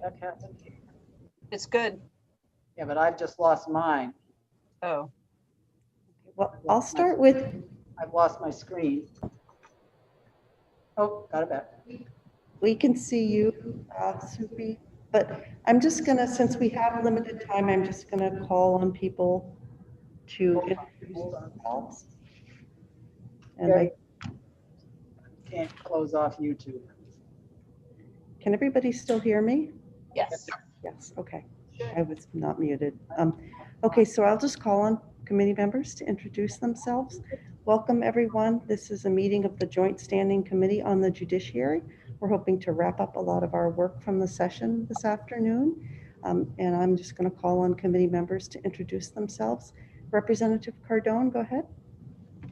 heck happened here? It's good. Yeah, but I've just lost mine. Oh, Well, I'll start with, I've lost my screen. Oh, got it back. we can see you, Supi, but I'm just gonna, since we have limited time, I'm just gonna call on people to introduce themselves. And I, Can't close off YouTube. can everybody still hear me? yes. Yes, okay. I was not muted. Okay, so I'll just call on committee members to introduce themselves. Welcome, everyone. This is a meeting of the Joint Standing Committee on the Judiciary. We're hoping to wrap up a lot of our work from the session this afternoon. And I'm just going to call on committee members to introduce themselves. Representative Cardone, go ahead.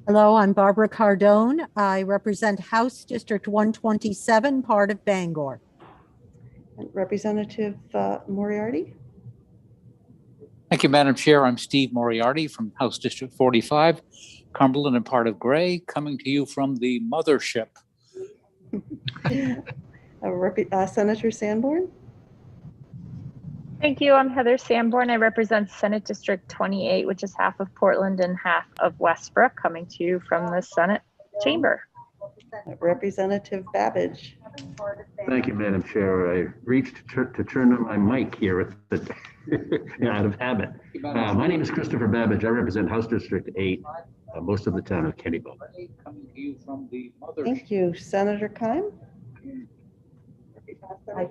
Hello, I'm Barbara Cardone. I represent House District 127, part of Bangor. And Representative Moriarty. Thank you, Madam Chair. I'm Steve Moriarty from House District 45, Cumberland and part of Gray, coming to you from the mothership. Senator Sanborn. Thank you. I'm Heather Sanborn. I represent Senate District 28, which is half of Portland and half of Westbrook, coming to you from the Senate chamber. Representative Babbage. Thank you, Madam Chair. I reached to turn on my mic here out of habit. My name is Christopher Babbage. I represent House District 8, most of the town of Kennybone. Thank you. Senator Keim. Hey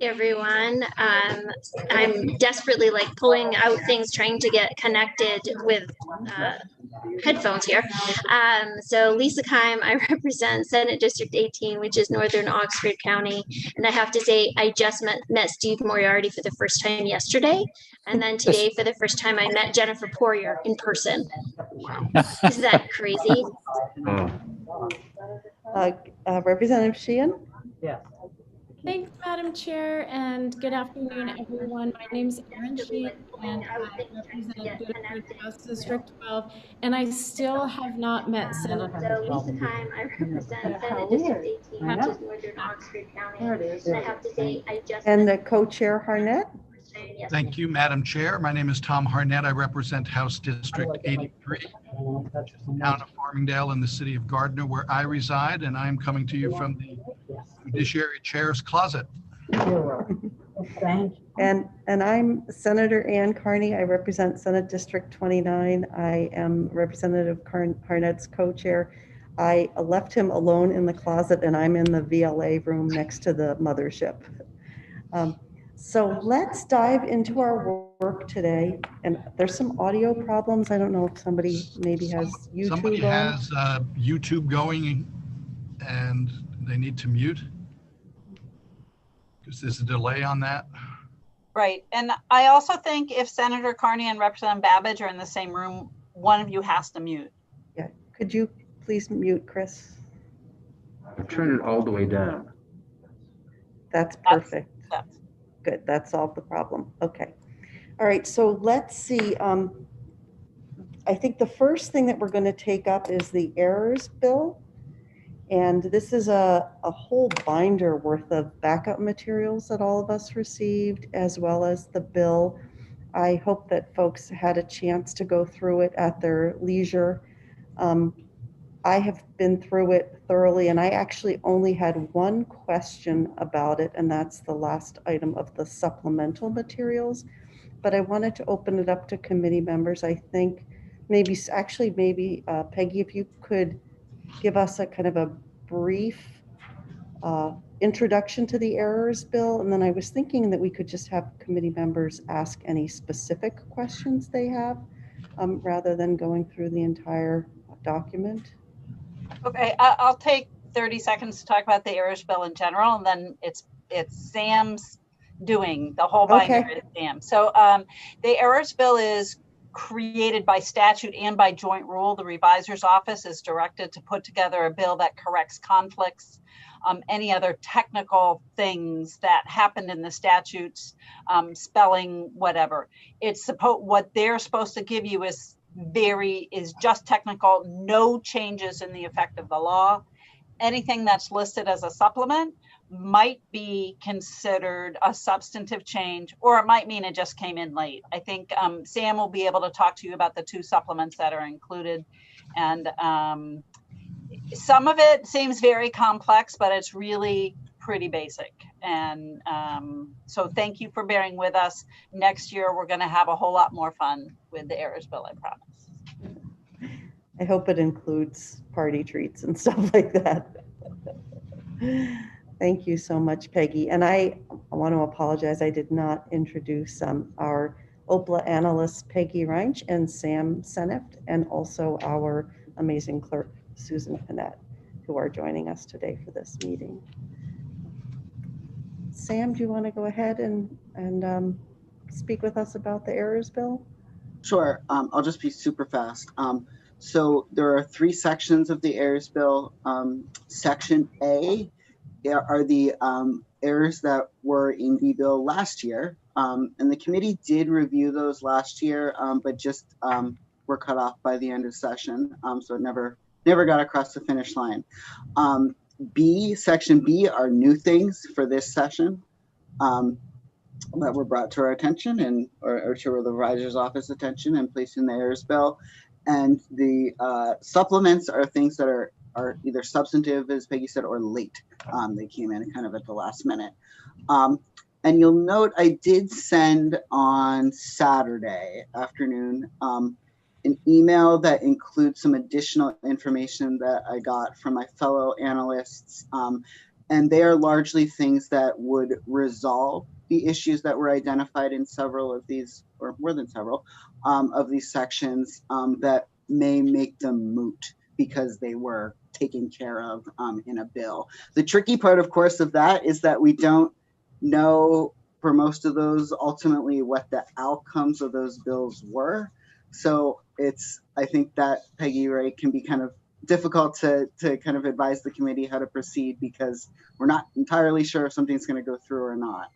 everyone, I'm desperately pulling out things, trying to get connected with headphones here. So Lisa Keim, I represent Senate District 18, which is Northern Oxford County. And I have to say, I just met Steve Moriarty for the first time yesterday. And then today, for the first time, I met Jennifer Poirier in person. Is that crazy? Representative Sheehan. Yes. Thanks, Madam Chair, and good afternoon, everyone. My name is Erin Sheehan, and I represent Biddeford House District 12, and I still have not met Senator. So Lisa Keim, I represent Senate District 18, which is Northern Oxford County. And I have to say, I just and the co-chair Harnett. Thank you, Madam Chair. My name is Tom Harnett. I represent House District 83, which is the town of Farmingdale in the city of Gardner, where I reside, and I'm coming to you from the Judiciary Chair's closet. And I'm Senator Ann Carney. I represent Senate District 29. I am Representative Harnett's co-chair. I left him alone in the closet, and I'm in the VLA room next to the mothership. So let's dive into our work today. And there's some audio problems. I don't know if somebody maybe has YouTube Somebody on. has YouTube going and they need to mute. Because there's a delay on that. Right. And I also think if Senator Carney and Representative Babbage are in the same room, one of you has to mute. Yeah. Could you please mute, Chris? I've turned it all the way down. That's perfect. That's Good, that solved the problem. Okay. All right, so let's see. I think the first thing that we're going to take up is the errors bill. And this is a whole binder worth of backup materials that all of us received, as well as the bill. I hope that folks had a chance to go through it at their leisure. I have been through it thoroughly, and I actually only had one question about it, and that's the last item of the supplemental materials. But I wanted to open it up to committee members. I think maybe Peggy, if you could give us a kind of a brief introduction to the errors bill, and then I was thinking that we could just have committee members ask any specific questions they have, rather than going through the entire document. okay. I'll take 30 seconds to talk about the errors bill in general, and then it's Sam's doing the whole binder. Okay. Is Sam. So the errors bill is created by statute and by joint rule. The revisor's office is directed to put together a bill that corrects conflicts, any other technical things that happened in the statutes, spelling, whatever. What they're supposed to give you is just technical, no changes in the effect of the law. anything that's listed as a supplement might be considered a substantive change, or it might mean it just came in late. I think Sam will be able to talk to you about the 2 supplements that are included. And some of it seems very complex, but it's really pretty basic. And so thank you for bearing with us. Next year, we're going to have a whole lot more fun with the errors bill, I promise. I hope it includes party treats and stuff like that. Thank you so much, Peggy. And I want to apologize. I did not introduce our OPLA analysts, Peggy Reinsch and Sam Seneft, and also our amazing clerk, Susan Panette, who are joining us today for this meeting. Sam, do you want to go ahead and speak with us about the errors bill? Sure. I'll just be super fast. So there are 3 sections of the errors bill. Section A are the errors that were in the bill last year. And the committee did review those last year, but just were cut off by the end of session. So it never got across the finish line. Section B are new things for this session that were brought to our attention and or to the revisor's office attention and placed in the errors bill. And the supplements are things that are either substantive, as Peggy said, or late. They came in kind of at the last minute. And you'll note I did send on Saturday afternoon an email that includes some additional information that I got from my fellow analysts. And they are largely things that would resolve the issues that were identified in several of these, or more than several, of these sections that may make them moot because they were taken care of in a bill. The tricky part, of course, of that is that we don't know for most of those ultimately what the outcomes of those bills were. So I think that, Peggy, right, can be kind of difficult to kind of advise the committee how to proceed because we're not entirely sure if something's going to go through or not.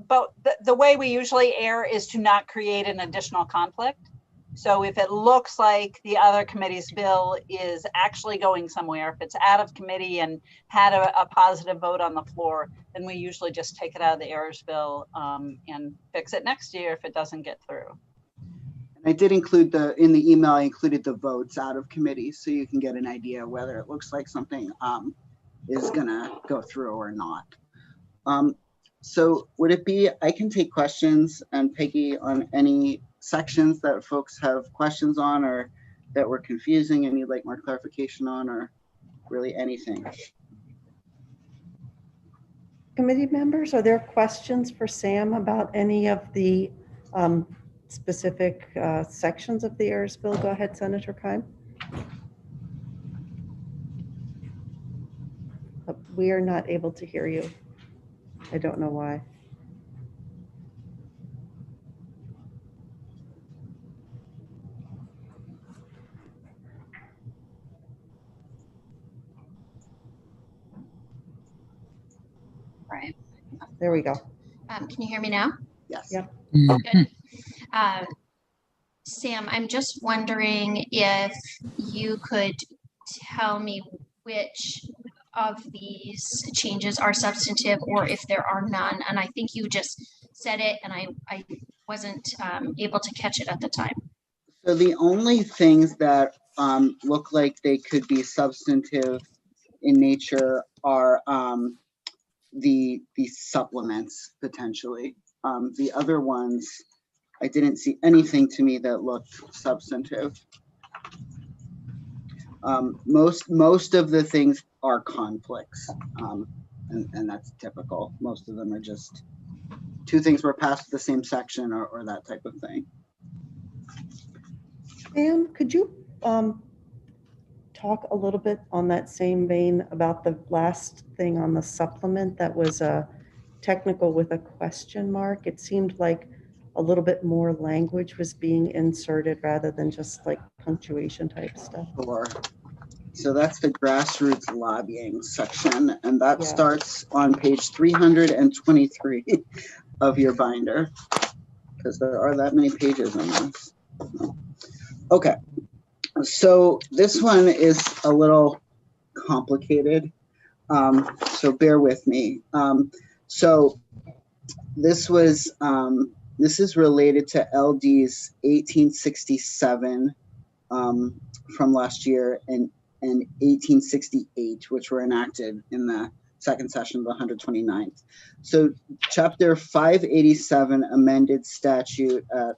But the way we usually err is to not create an additional conflict. So if it looks like the other committee's bill is actually going somewhere, if it's out of committee and had a positive vote on the floor, then we usually just take it out of the errors bill and fix it next year if it doesn't get through. I did include in the email, I included the votes out of committee so you can get an idea whether it looks like something is gonna go through or not. So would it be, I can take questions, and Peggy, on any sections that folks have questions on or that were confusing and you'd like more clarification on, or really anything. Committee members, are there questions for Sam about any of the specific sections of the errors bill? Go ahead, Senator Keim. We are not able to hear you. I don't know why. Right. There we go. Can you hear me now? Yes. Yep. Good. Sam, I'm just wondering if you could tell me which of these changes are substantive or if there are none. And I think you just said it and I wasn't able to catch it at the time. So the only things that look like they could be substantive in nature are the supplements potentially. The other ones, I didn't see anything to me that looked substantive. Most of the things are conflicts, and that's typical. Most of them are just 2 things were passed the same section or that type of thing. Sam, could you talk a little bit on that same vein about the last thing on the supplement that was technical with a question mark? It seemed like a little bit more language was being inserted rather than just like punctuation type stuff. Sure. So that's the grassroots lobbying section, and that starts on page 323 of your binder, because there are that many pages on this. Okay, so this one is a little complicated. So bear with me. So this is related to LD's 1867 from last year and 1868, which were enacted in the second session of the 129th. So chapter 587 amended statute at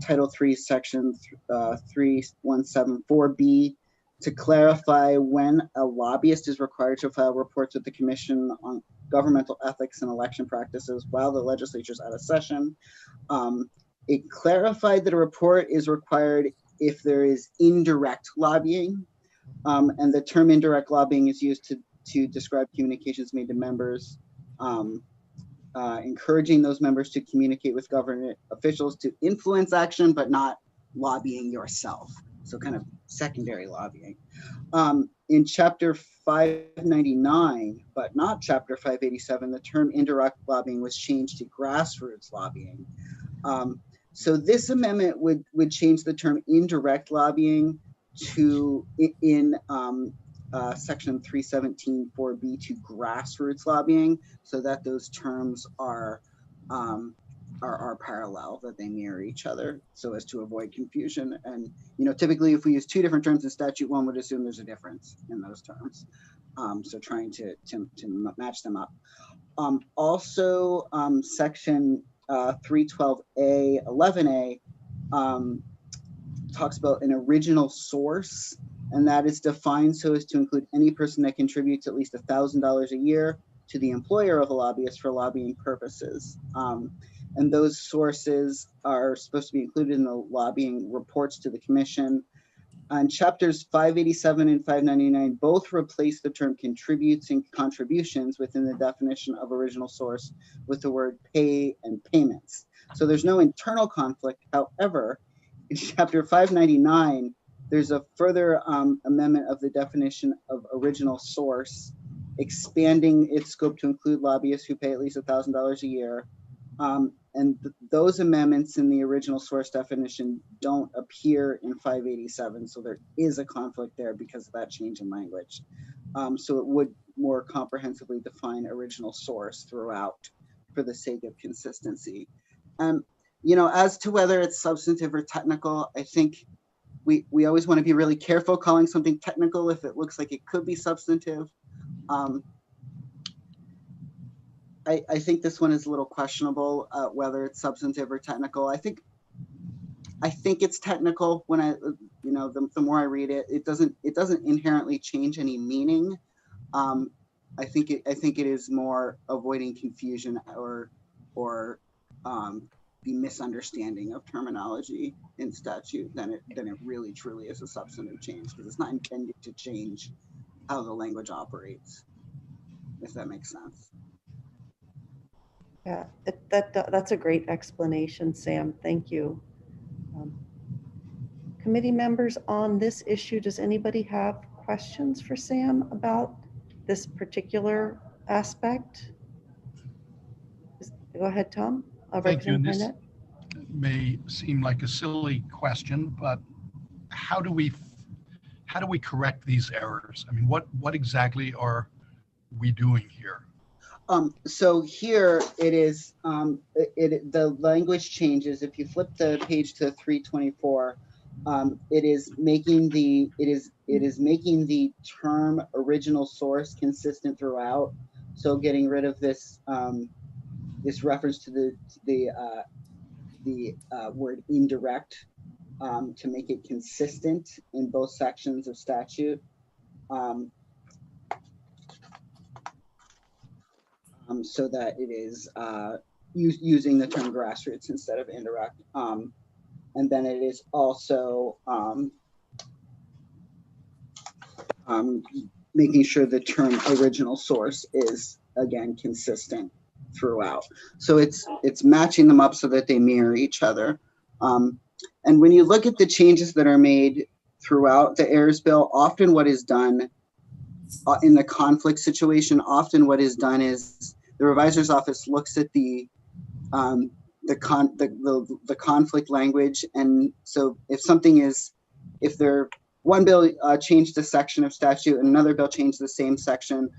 Title 3, section 3174B to clarify when a lobbyist is required to file reports with the Commission on Governmental Ethics and Election Practices while the legislature is out of session. It clarified that a report is required if there is indirect lobbying, and the term indirect lobbying is used to describe communications made to members, encouraging those members to communicate with government officials to influence action, but not lobbying yourself. So kind of secondary lobbying. In chapter 599, but not chapter 587, the term indirect lobbying was changed to grassroots lobbying. So this amendment would change the term indirect lobbying to in section 317(4)(b) to grassroots lobbying, so that those terms are parallel, that they mirror each other, so as to avoid confusion. And typically, if we use two different terms in statute, one would assume there's a difference in those terms. So trying to match them up. Also, section 312A 11A talks about an original source, and that is defined so as to include any person that contributes at least $1,000 a year to the employer of a lobbyist for lobbying purposes. And those sources are supposed to be included in the lobbying reports to the commission. And chapters 587 and 599 both replace the term contributes and contributions within the definition of original source with the word pay and payments. So there's no internal conflict. However, in chapter 599, there's a further amendment of the definition of original source, expanding its scope to include lobbyists who pay at least $1,000 a year. And those amendments in the original source definition don't appear in 587. So there is a conflict there because of that change in language. So it would more comprehensively define original source throughout for the sake of consistency. As to whether it's substantive or technical, I think we always want to be really careful calling something technical if it looks like it could be substantive. I think this one is a little questionable, whether it's substantive or technical. I think it's technical when the more I read it, it doesn't inherently change any meaning. I think it is more avoiding confusion or the misunderstanding of terminology in statute than it really truly is a substantive change, because it's not intended to change how the language operates, if that makes sense. Yeah, that's a great explanation, Sam. Thank you. Committee members on this issue, does anybody have questions for Sam about this particular aspect? Go ahead, Tom. Thank you. And this may seem like a silly question, but how do we correct these errors? I mean, what exactly are we doing here? So here it is, the language changes. If you flip the page to 324, it is making the term original source consistent throughout. So getting rid of this this reference to the word indirect to make it consistent in both sections of statute. So that it is using the term grassroots instead of indirect. And then it is also making sure the term original source is, again, consistent throughout. So it's matching them up so that they mirror each other. And when you look at the changes that are made throughout the errors bill, often what is done in the conflict situation, often what is done is the revisor's office looks at the conflict language, and so if something is, if there one bill changed a section of statute and another bill changed the same section,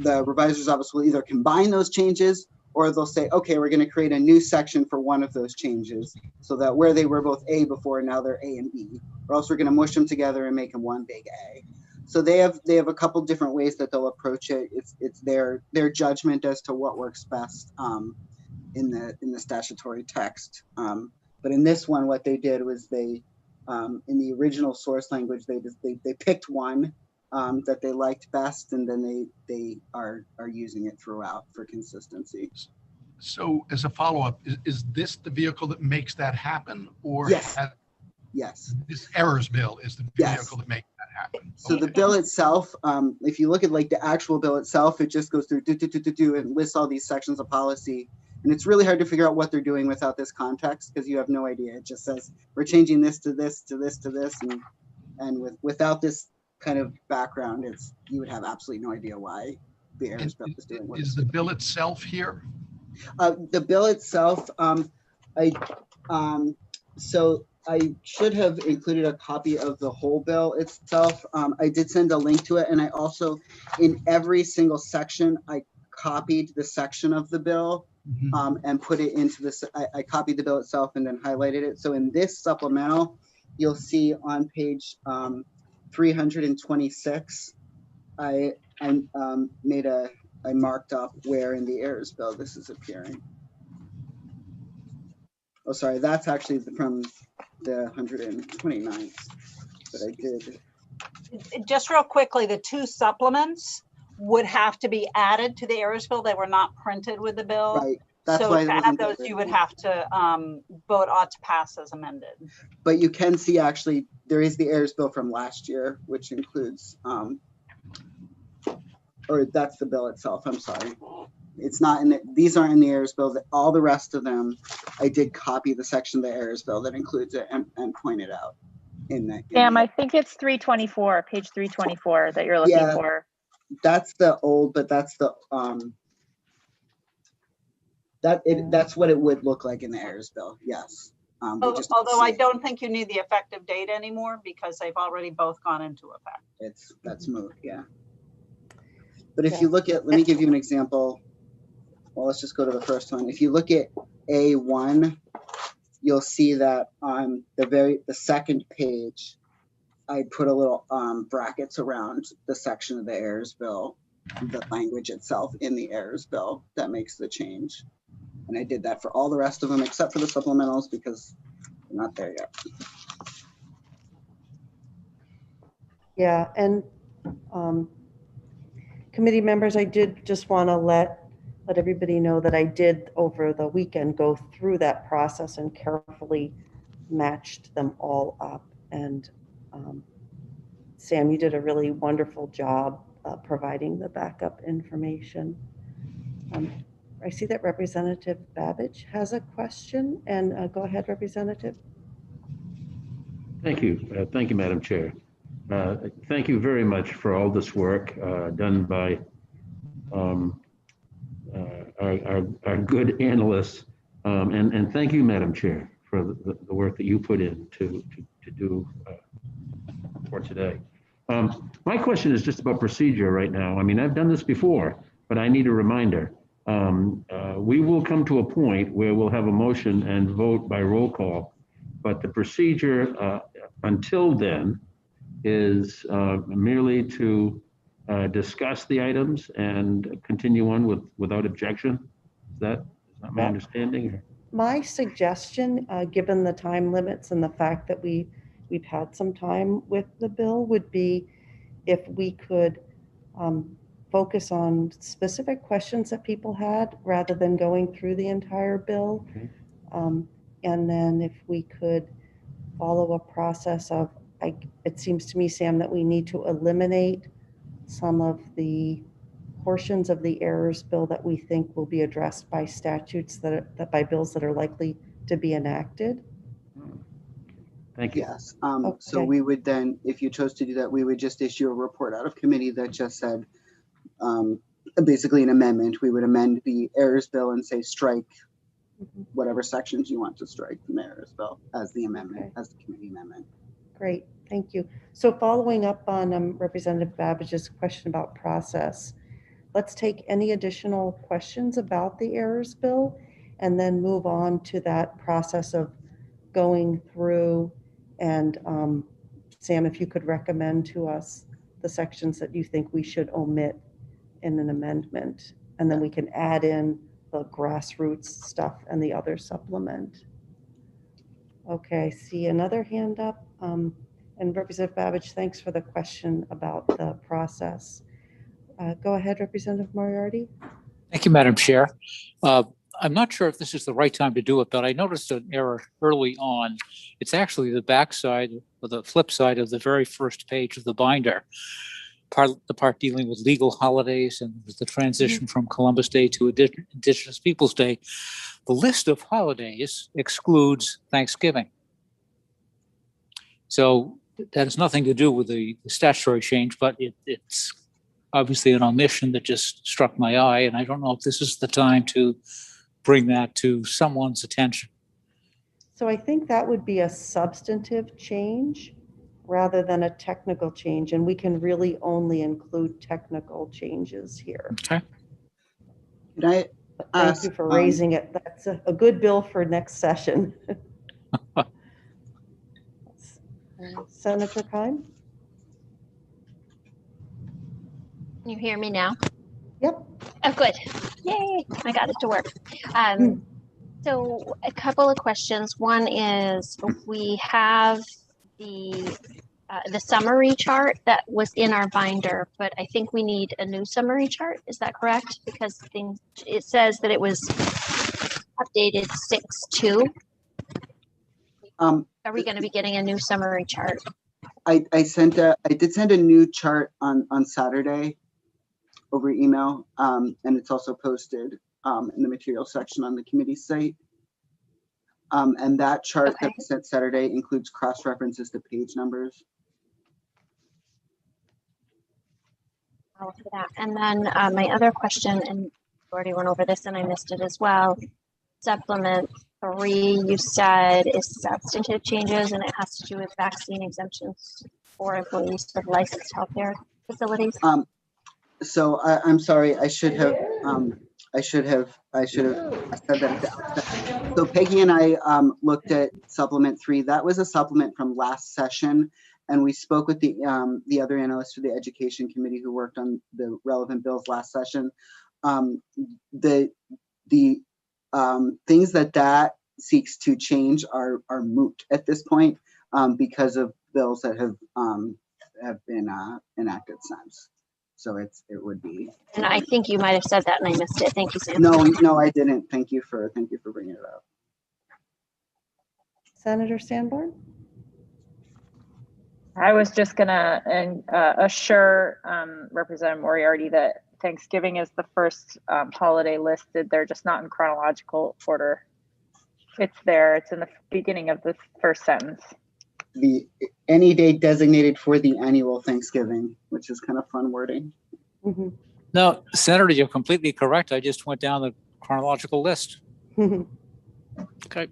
the revisor's office will either combine those changes or they'll say, okay, we're going to create a new section for one of those changes so that where they were both A before, now they're A and B, or else we're going to mush them together and make them one big A. So they have a couple different ways that they'll approach it. It's their judgment as to what works best in the statutory text. But in this one, what they did was they, in the original source language, they picked one that they liked best, and then they are using it throughout for consistency. So as a follow-up, is this the vehicle that makes that happen? Or Yes. Yes. This errors bill is the vehicle that makes that happen? So the bill itself, if you look at like the actual bill itself, it just goes through and lists all these sections of policy. And it's really hard to figure out what they're doing without this context because you have no idea. It just says, we're changing this to this, to this, to this. And without this kind of background, you would have absolutely no idea why the errors bill is doing what is the bill itself here? The bill itself, so I should have included a copy of the whole bill itself. I did send a link to it, and I also, in every single section, I copied the section of the bill and put it into this. I copied the bill itself and then highlighted it. So in this supplemental, you'll see on page 326, I marked up where in the errors bill this is appearing. Oh, sorry, that's actually from the 129th that I did. Just real quickly, the two supplements would have to be added to the errors bill. They were not printed with the bill. Right. That's so why to add those, you would have to vote ought to pass as amended. But you can see actually there is the errors bill from last year, which includes, or that's the bill itself. I'm sorry. It's not in these aren't in the errors bill. All the rest of them, I did copy the section of the errors bill that includes it and point it out in that. I think it's 324, page 324 that you're looking for. That's the old, but that's the that's what it would look like in the errors bill. Yes. Although I don't think you need the effective date anymore because they've already both gone into effect. That's moot. Yeah. But if you look at, let me give you an example. Well, let's just go to the first one. If you look at A1, you'll see that on the second page, I put a little brackets around the section of the errors bill, the language itself in the errors bill that makes the change. And I did that for all the rest of them except for the supplementals because they're not there yet. Yeah, and committee members, I did just want to let everybody know that I did over the weekend go through that process and carefully matched them all up. And Sam, you did a really wonderful job providing the backup information. I see that Representative Babbage has a question, and go ahead, Representative. Thank you. Thank you, Madam Chair. Thank you very much for all this work done by our good analysts. And thank you, Madam Chair, for the work that you put in to do for today. My question is just about procedure right now. I mean, I've done this before, but I need a reminder. We will come to a point where we'll have a motion and vote by roll call, but the procedure until then is merely to discuss the items and continue on without objection. Is that my understanding? My suggestion, given the time limits and the fact that we've had some time with the bill, would be if we could focus on specific questions that people had rather than going through the entire bill. Okay. And then if we could follow a process of, it seems to me, Sam, that we need to eliminate some of the portions of the errors bill that we think will be addressed by statutes that by bills that are likely to be enacted. Thank you. Yes. So we would then, if you chose to do that, we would just issue a report out of committee that just said, basically an amendment. We would amend the errors bill and say strike whatever sections you want to strike from the errors bill as the amendment, as the committee amendment. Great. Thank you. So following up on Representative Babbage's question about process, let's take any additional questions about the errors bill and then move on to that process of going through and Sam, if you could recommend to us the sections that you think we should omit in an amendment, and then we can add in the grassroots stuff and the other supplement. Okay, see another hand up. And Representative Babbage, thanks for the question about the process. Go ahead, Representative Moriarty. Thank you, Madam Chair. I'm not sure if this is the right time to do it, but I noticed an error early on. It's actually the backside or the flip side of the very first page of the binder. The part dealing with legal holidays and the transition from Columbus Day to Indigenous Peoples Day. The list of holidays excludes Thanksgiving. So that has nothing to do with the statutory change, but it's obviously an omission that just struck my eye. And I don't know if this is the time to bring that to someone's attention. So I think that would be a substantive change rather than a technical change. And we can really only include technical changes here. Okay. Could I Thank you for raising it. That's a good bill for next session. Senator Kime? Can you hear me now? Yep. Oh, good. Yay, I got it to work. So a couple of questions. One is we have the summary chart that was in our binder, but I think we need a new summary chart. Is that correct? Because it says that it was updated 6/2. Are we going to be getting a new summary chart? I did send a new chart on Saturday over email, and it's also posted in the material section on the committee site. And that chart that I sent Saturday includes cross references to page numbers. I'll look for that. And then my other question, and you already went over this and I missed it as well. Supplement 3, you said, is substantive changes, and it has to do with vaccine exemptions for employees of licensed healthcare facilities. So I'm sorry, I should have said that at the outset. So Peggy and I looked at supplement 3. That was a supplement from last session, and we spoke with the other analysts for the education committee who worked on the relevant bills last session. The things that seeks to change are moot at this point because of bills that have been enacted since. So it would be. And I think you might have said that and I missed it. Thank you, Sam. No, I didn't. Thank you for bringing it up. Senator Sanborn? I was just gonna assure Representative Moriarty that Thanksgiving is the first holiday listed. They're just not in chronological order. It's there. It's in the beginning of the first sentence. Any day designated for the annual Thanksgiving, which is kind of fun wording. Mm-hmm. No, Senator, you're completely correct. I just went down the chronological list. Okay.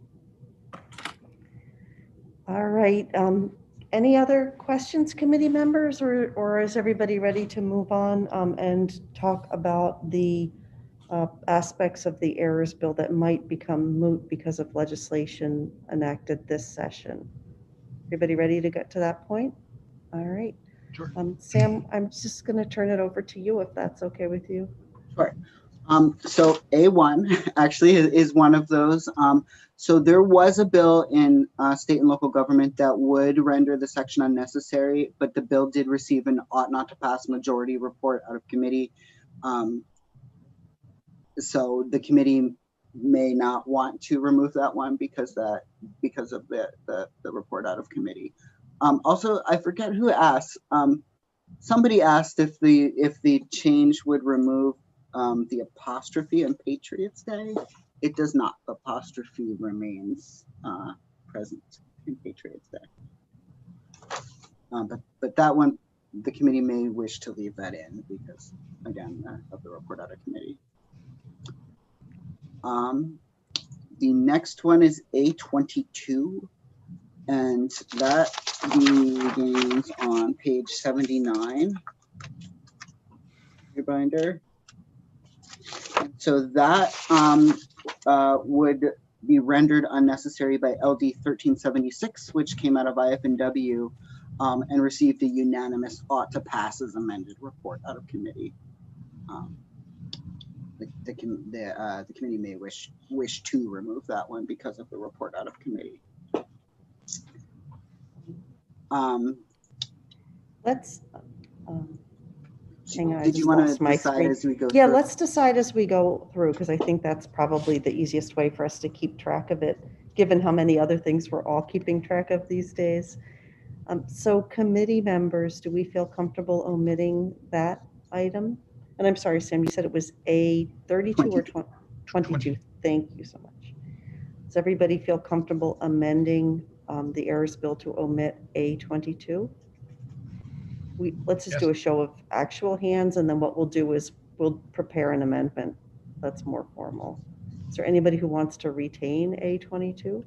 All right. Any other questions, committee members, or is everybody ready to move on and talk about the aspects of the errors bill that might become moot because of legislation enacted this session? Everybody ready to get to that point? All right. Sure. Sam, I'm just going to turn it over to you if that's okay with you. Sure. So A1 actually is one of those. So there was a bill in state and local government that would render the section unnecessary, but the bill did receive an ought not to pass majority report out of committee. So the committee may not want to remove that one because of the report out of committee. Also, I forget who asked. Somebody asked if the change would remove the apostrophe on Patriots Day. It does not. The apostrophe remains present in Patriots Day. But that one, the committee may wish to leave that in because, again, of the report out of committee. The next one is A22. And that begins on page 79, your binder. So that would be rendered unnecessary by LD 1376, which came out of IFNW and received a unanimous ought to pass as amended report out of committee. The committee may wish to remove that one because of the report out of committee. Let's, hang on, I Did you just want lost to my decide screen. as we go Yeah, through? let's decide as we go through, because I think that's probably the easiest way for us to keep track of it, given how many other things we're all keeping track of these days. So committee members, do we feel comfortable omitting that item? And I'm sorry, Sam, you said it was A 32 or 22? Thank you so much. Does everybody feel comfortable amending the errors bill to omit A 22? Let's just do a show of actual hands, and then what we'll do is we'll prepare an amendment that's more formal. Is there anybody who wants to retain A 22?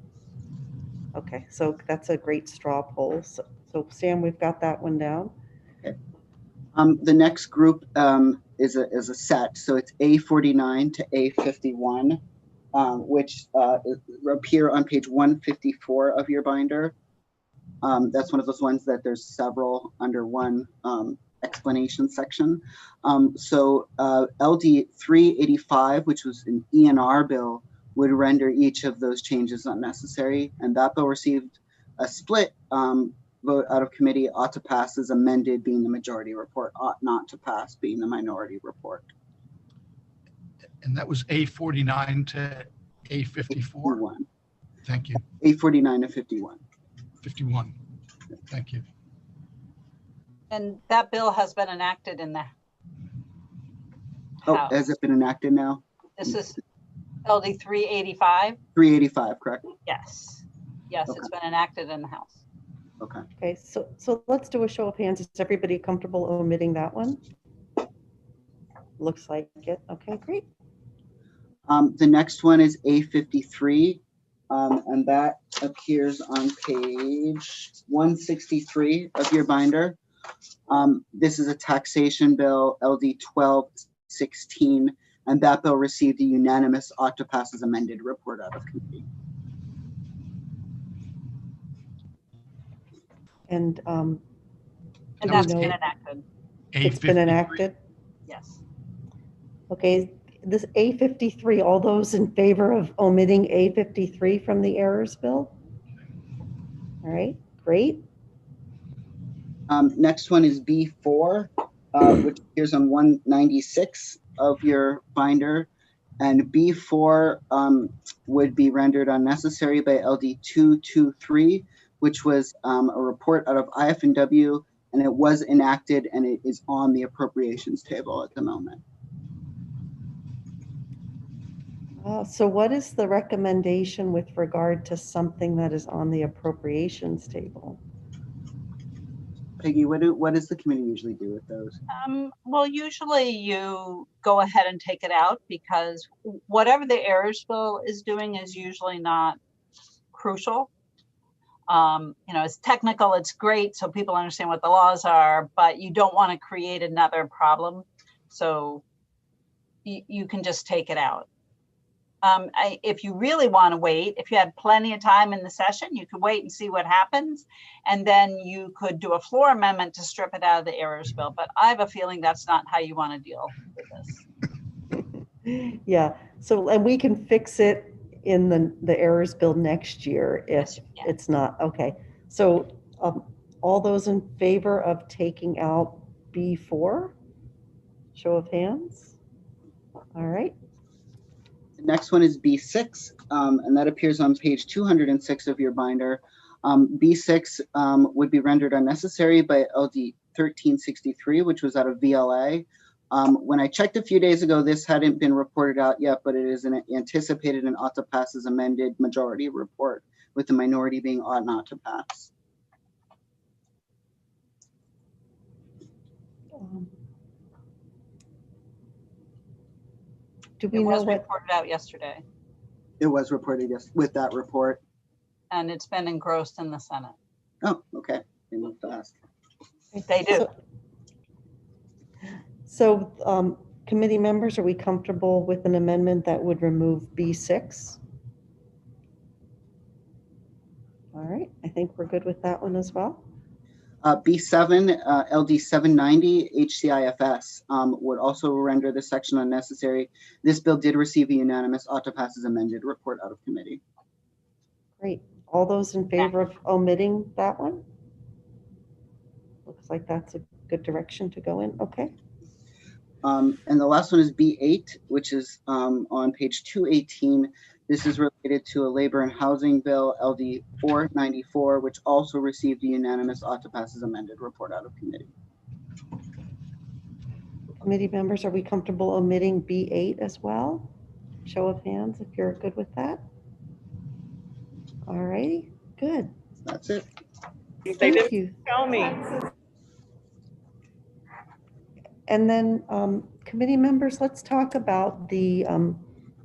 Okay, so that's a great straw poll. So Sam, we've got that one down. Okay. The next group is a set, so it's A49 to A51, which appear on page 154 of your binder. That's one of those ones that there's several under one explanation section. So LD 385, which was an ENR bill, would render each of those changes unnecessary, and that bill received a split vote out of committee. Ought to pass as amended being the majority report, ought not to pass being the minority report. And that was A49 to A54? 51. Thank you. A49 to 51. 51. Thank you. And that bill has been enacted in the Oh, House. has it been enacted now? This is LD 385? 385, correct? Yes. Yes, Okay. it's been enacted in the House. Okay. Okay, so let's do a show of hands. Is everybody comfortable omitting that one? Looks like it. Okay, great. The next one is A53, and that appears on page 163 of your binder. This is a taxation bill, LD 1216, and that bill received a unanimous ought to pass as amended report out of committee. And that's been enacted. It's been enacted? Yes. Okay, this A53, all those in favor of omitting A53 from the errors bill? All right, great. Next one is B4, which appears on 196 of your binder. And B4 would be rendered unnecessary by LD 223, which was a report out of IFNW, and it was enacted and it is on the appropriations table at the moment. So what is the recommendation with regard to something that is on the appropriations table? Peggy, what does the committee usually do with those? Well, usually you go ahead and take it out because whatever the errors bill is doing is usually not crucial. It's technical, it's great, so people understand what the laws are, but you don't want to create another problem. So you can just take it out. If you really want to wait, if you had plenty of time in the session, you could wait and see what happens. And then you could do a floor amendment to strip it out of the errors bill. But I have a feeling that's not how you want to deal with this. Yeah, so, and we can fix it in the errors bill next year if it's not, okay. So all those in favor of taking out B4? Show of hands. All right. The next one is B6, and that appears on page 206 of your binder. B6 would be rendered unnecessary by LD 1363, which was out of VLA. When I checked a few days ago, this hadn't been reported out yet, but it is an anticipated and ought to pass as amended majority report, with the minority being ought not to pass. Do we know what? It was reported out yesterday. It was reported, yes, with that report. and it's been engrossed in the Senate. Oh, okay. They move fast. They do. So, committee members, are we comfortable with an amendment that would remove B6? All right, I think we're good with that one as well. B7, LD 790, HCIFS would also render this section unnecessary. This bill did receive a unanimous ought to pass as amended report out of committee. Great. All those in favor of omitting that one? Looks like that's a good direction to go in. Okay. And the last one is B8, which is on page 218. This is related to a labor and housing bill, LD 494, which also received a unanimous ought to pass as amended report out of committee. Committee members, are we comfortable omitting B8 as well? Show of hands if you're good with that. All righty, good. That's it. Thank you. Tell me. And then committee members, let's talk about the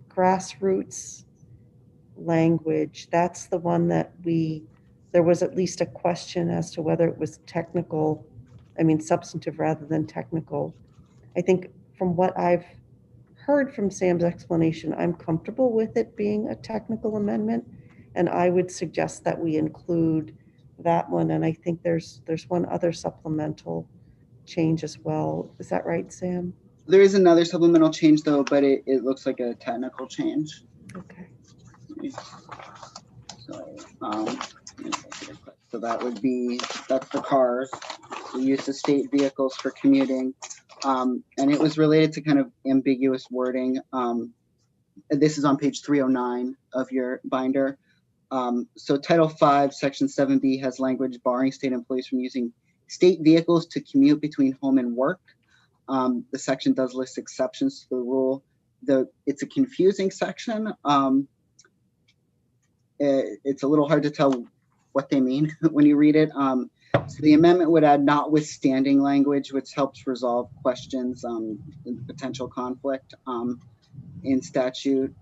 grassroots language. That's the one that there was at least a question as to whether it was technical, substantive rather than technical. I think from what I've heard from Sam's explanation, I'm comfortable with it being a technical amendment, and I would suggest that we include that one. And I think there's one other supplemental change as well. Is that right, Sam? There is another supplemental change though, but it looks like a technical change. Okay. So that would be, that's the cars, the use of state vehicles for commuting. And it was related to kind of ambiguous wording. This is on page 309 of your binder. So Title 5, Section 7B has language barring state employees from using state vehicles to commute between home and work. The section does list exceptions to the rule. It's a confusing section. It's a little hard to tell what they mean when you read it. So the amendment would add notwithstanding language, which helps resolve questions and potential conflict in statute.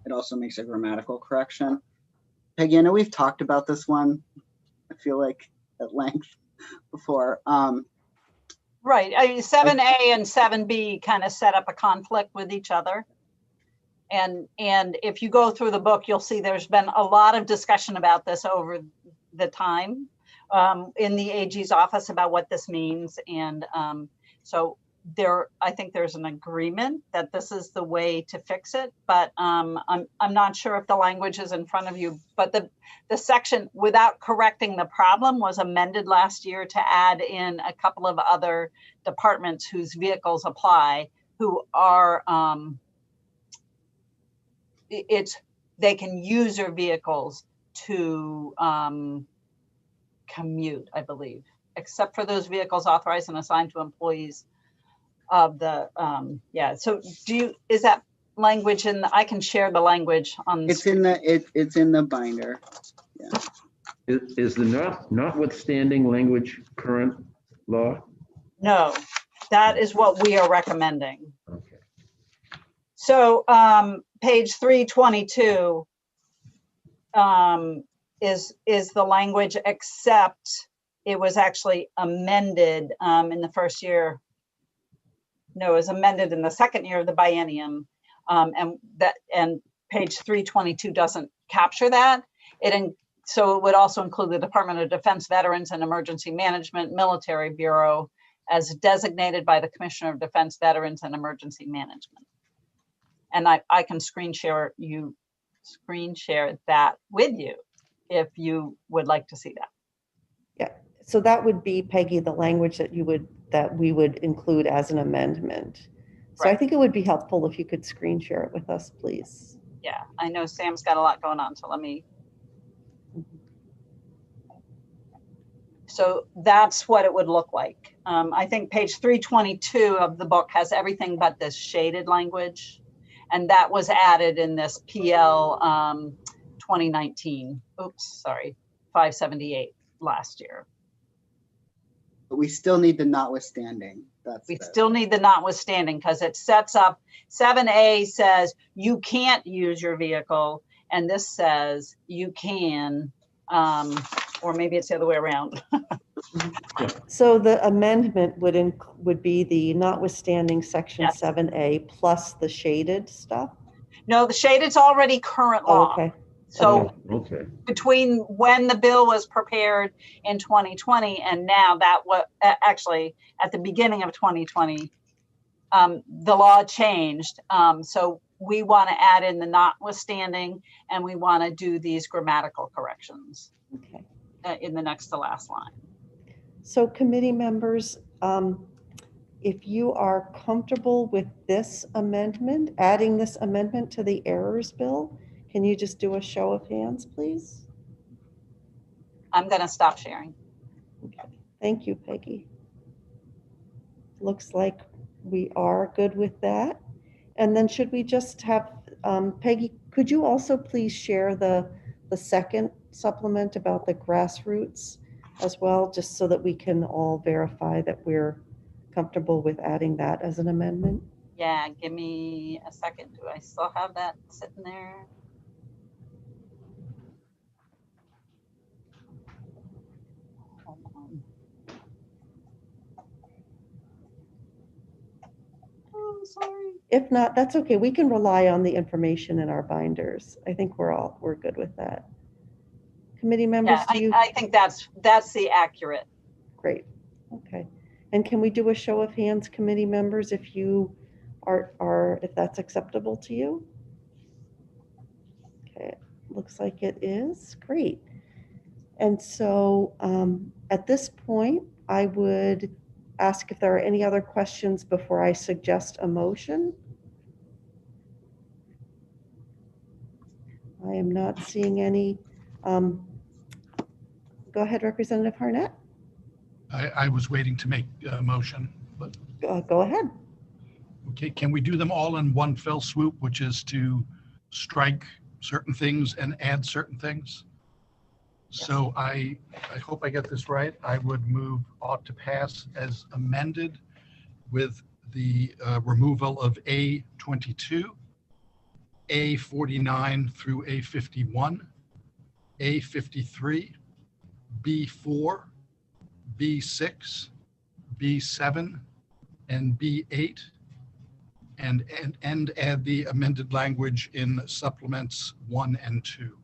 It also makes a grammatical correction. Peggy, I know we've talked about this one, I feel like, at length before. Right, 7A and 7B kind of set up a conflict with each other. And if you go through the book, you'll see there's been a lot of discussion about this over the time in the AG's office about what this means. And so I think there's an agreement that this is the way to fix it, but I'm not sure if the language is in front of you, but the section without correcting the problem was amended last year to add in a couple of other departments whose vehicles apply, who are, they can use their vehicles to commute, I believe, except for those vehicles authorized and assigned to employees of the, so is that language I can share the language on the screen. It's in the binder. Yeah. Is the notwithstanding language current law? No, that is what we are recommending. Okay. So page 322 is the language, except it was actually amended in the first year. No, it was amended in the second year of the biennium, and page 322 doesn't capture that. So it would also include the Department of Defense, Veterans and Emergency Management, Military Bureau, as designated by the Commissioner of Defense, Veterans and Emergency Management. And I can screen share that with you if you would like to see that. Yeah, so that would be, Peggy, the language that we would include as an amendment. So Right. I think it would be helpful if you could screen share it with us, please. Yeah, I know Sam's got a lot going on, so let me. So that's what it would look like. I think page 322 of the book has everything but this shaded language. And that was added in this PL 2019, 578 last year. But we still need the notwithstanding. Still need the notwithstanding because it sets up, 7A says you can't use your vehicle, and this says you can Or maybe it's the other way around. So the amendment would be the notwithstanding section Yes. 7A plus the shaded stuff? No, the shaded's already current Oh, law. okay. So Okay. between when the bill was prepared in 2020 and now, that was actually at the beginning of 2020, the law changed. So we want to add in the notwithstanding, and we want to do these grammatical corrections Okay. in the next to last line. So committee members, if you are comfortable with this amendment, adding this amendment to the errors bill, can you just do a show of hands, please? I'm going to stop sharing. Okay. Thank you, Peggy. Looks like we are good with that. And then should we just have, Peggy, could you also please share the second supplement about the grassroots as well, just so that we can all verify that we're comfortable with adding that as an amendment? Yeah, give me a second. Do I still have that sitting there? Hold on. Oh, sorry. If not, that's okay. We can rely on the information in our binders. I think we're good with that. Committee members, Yeah, do you? I think that's the accurate. Great. Okay. And can we do a show of hands, committee members, if you if that's acceptable to you? Okay, looks like it is. Great. And so at this point, I would ask if there are any other questions before I suggest a motion. I am not seeing any. Go ahead, Representative Harnett. I was waiting to make a motion, but Go ahead. okay, can we do them all in one fell swoop, which is to strike certain things and add certain things? So I hope I get this right. I would move ought to pass as amended with the removal of A22, A49 through A51, A53, B4, B6, B7, and B8, and add the amended language in supplements 1 and 2.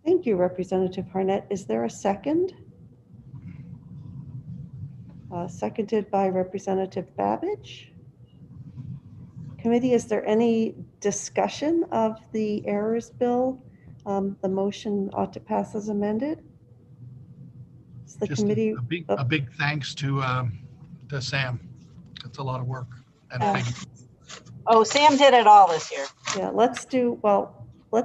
Thank you, Representative Harnett. Is there a second? Seconded by Representative Babbage. Committee, is there any discussion of the errors bill? The motion ought to pass as amended. Is the Just committee? a big thanks to Sam. That's a lot of work. And Peggy. Oh, Sam did it all this year. Yeah, let's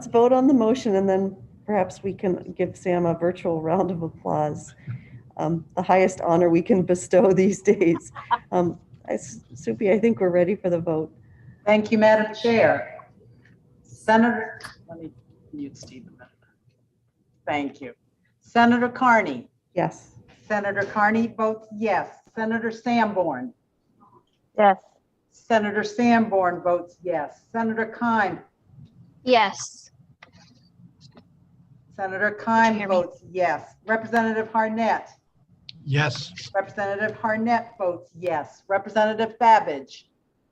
vote on the motion, and then perhaps we can give Sam a virtual round of applause. The highest honor we can bestow these days. Supi, I think we're ready for the vote. Thank you, Madam Chair. Senator, let me mute Steve a minute. Thank you. Senator Carney. Yes. Senator Carney votes yes. Senator Sanborn. Yes. Senator Sanborn votes yes. Senator Kime. Yes. Senator Kime votes yes. Representative Harnett. Yes. Representative Harnett votes yes. Representative Babbage.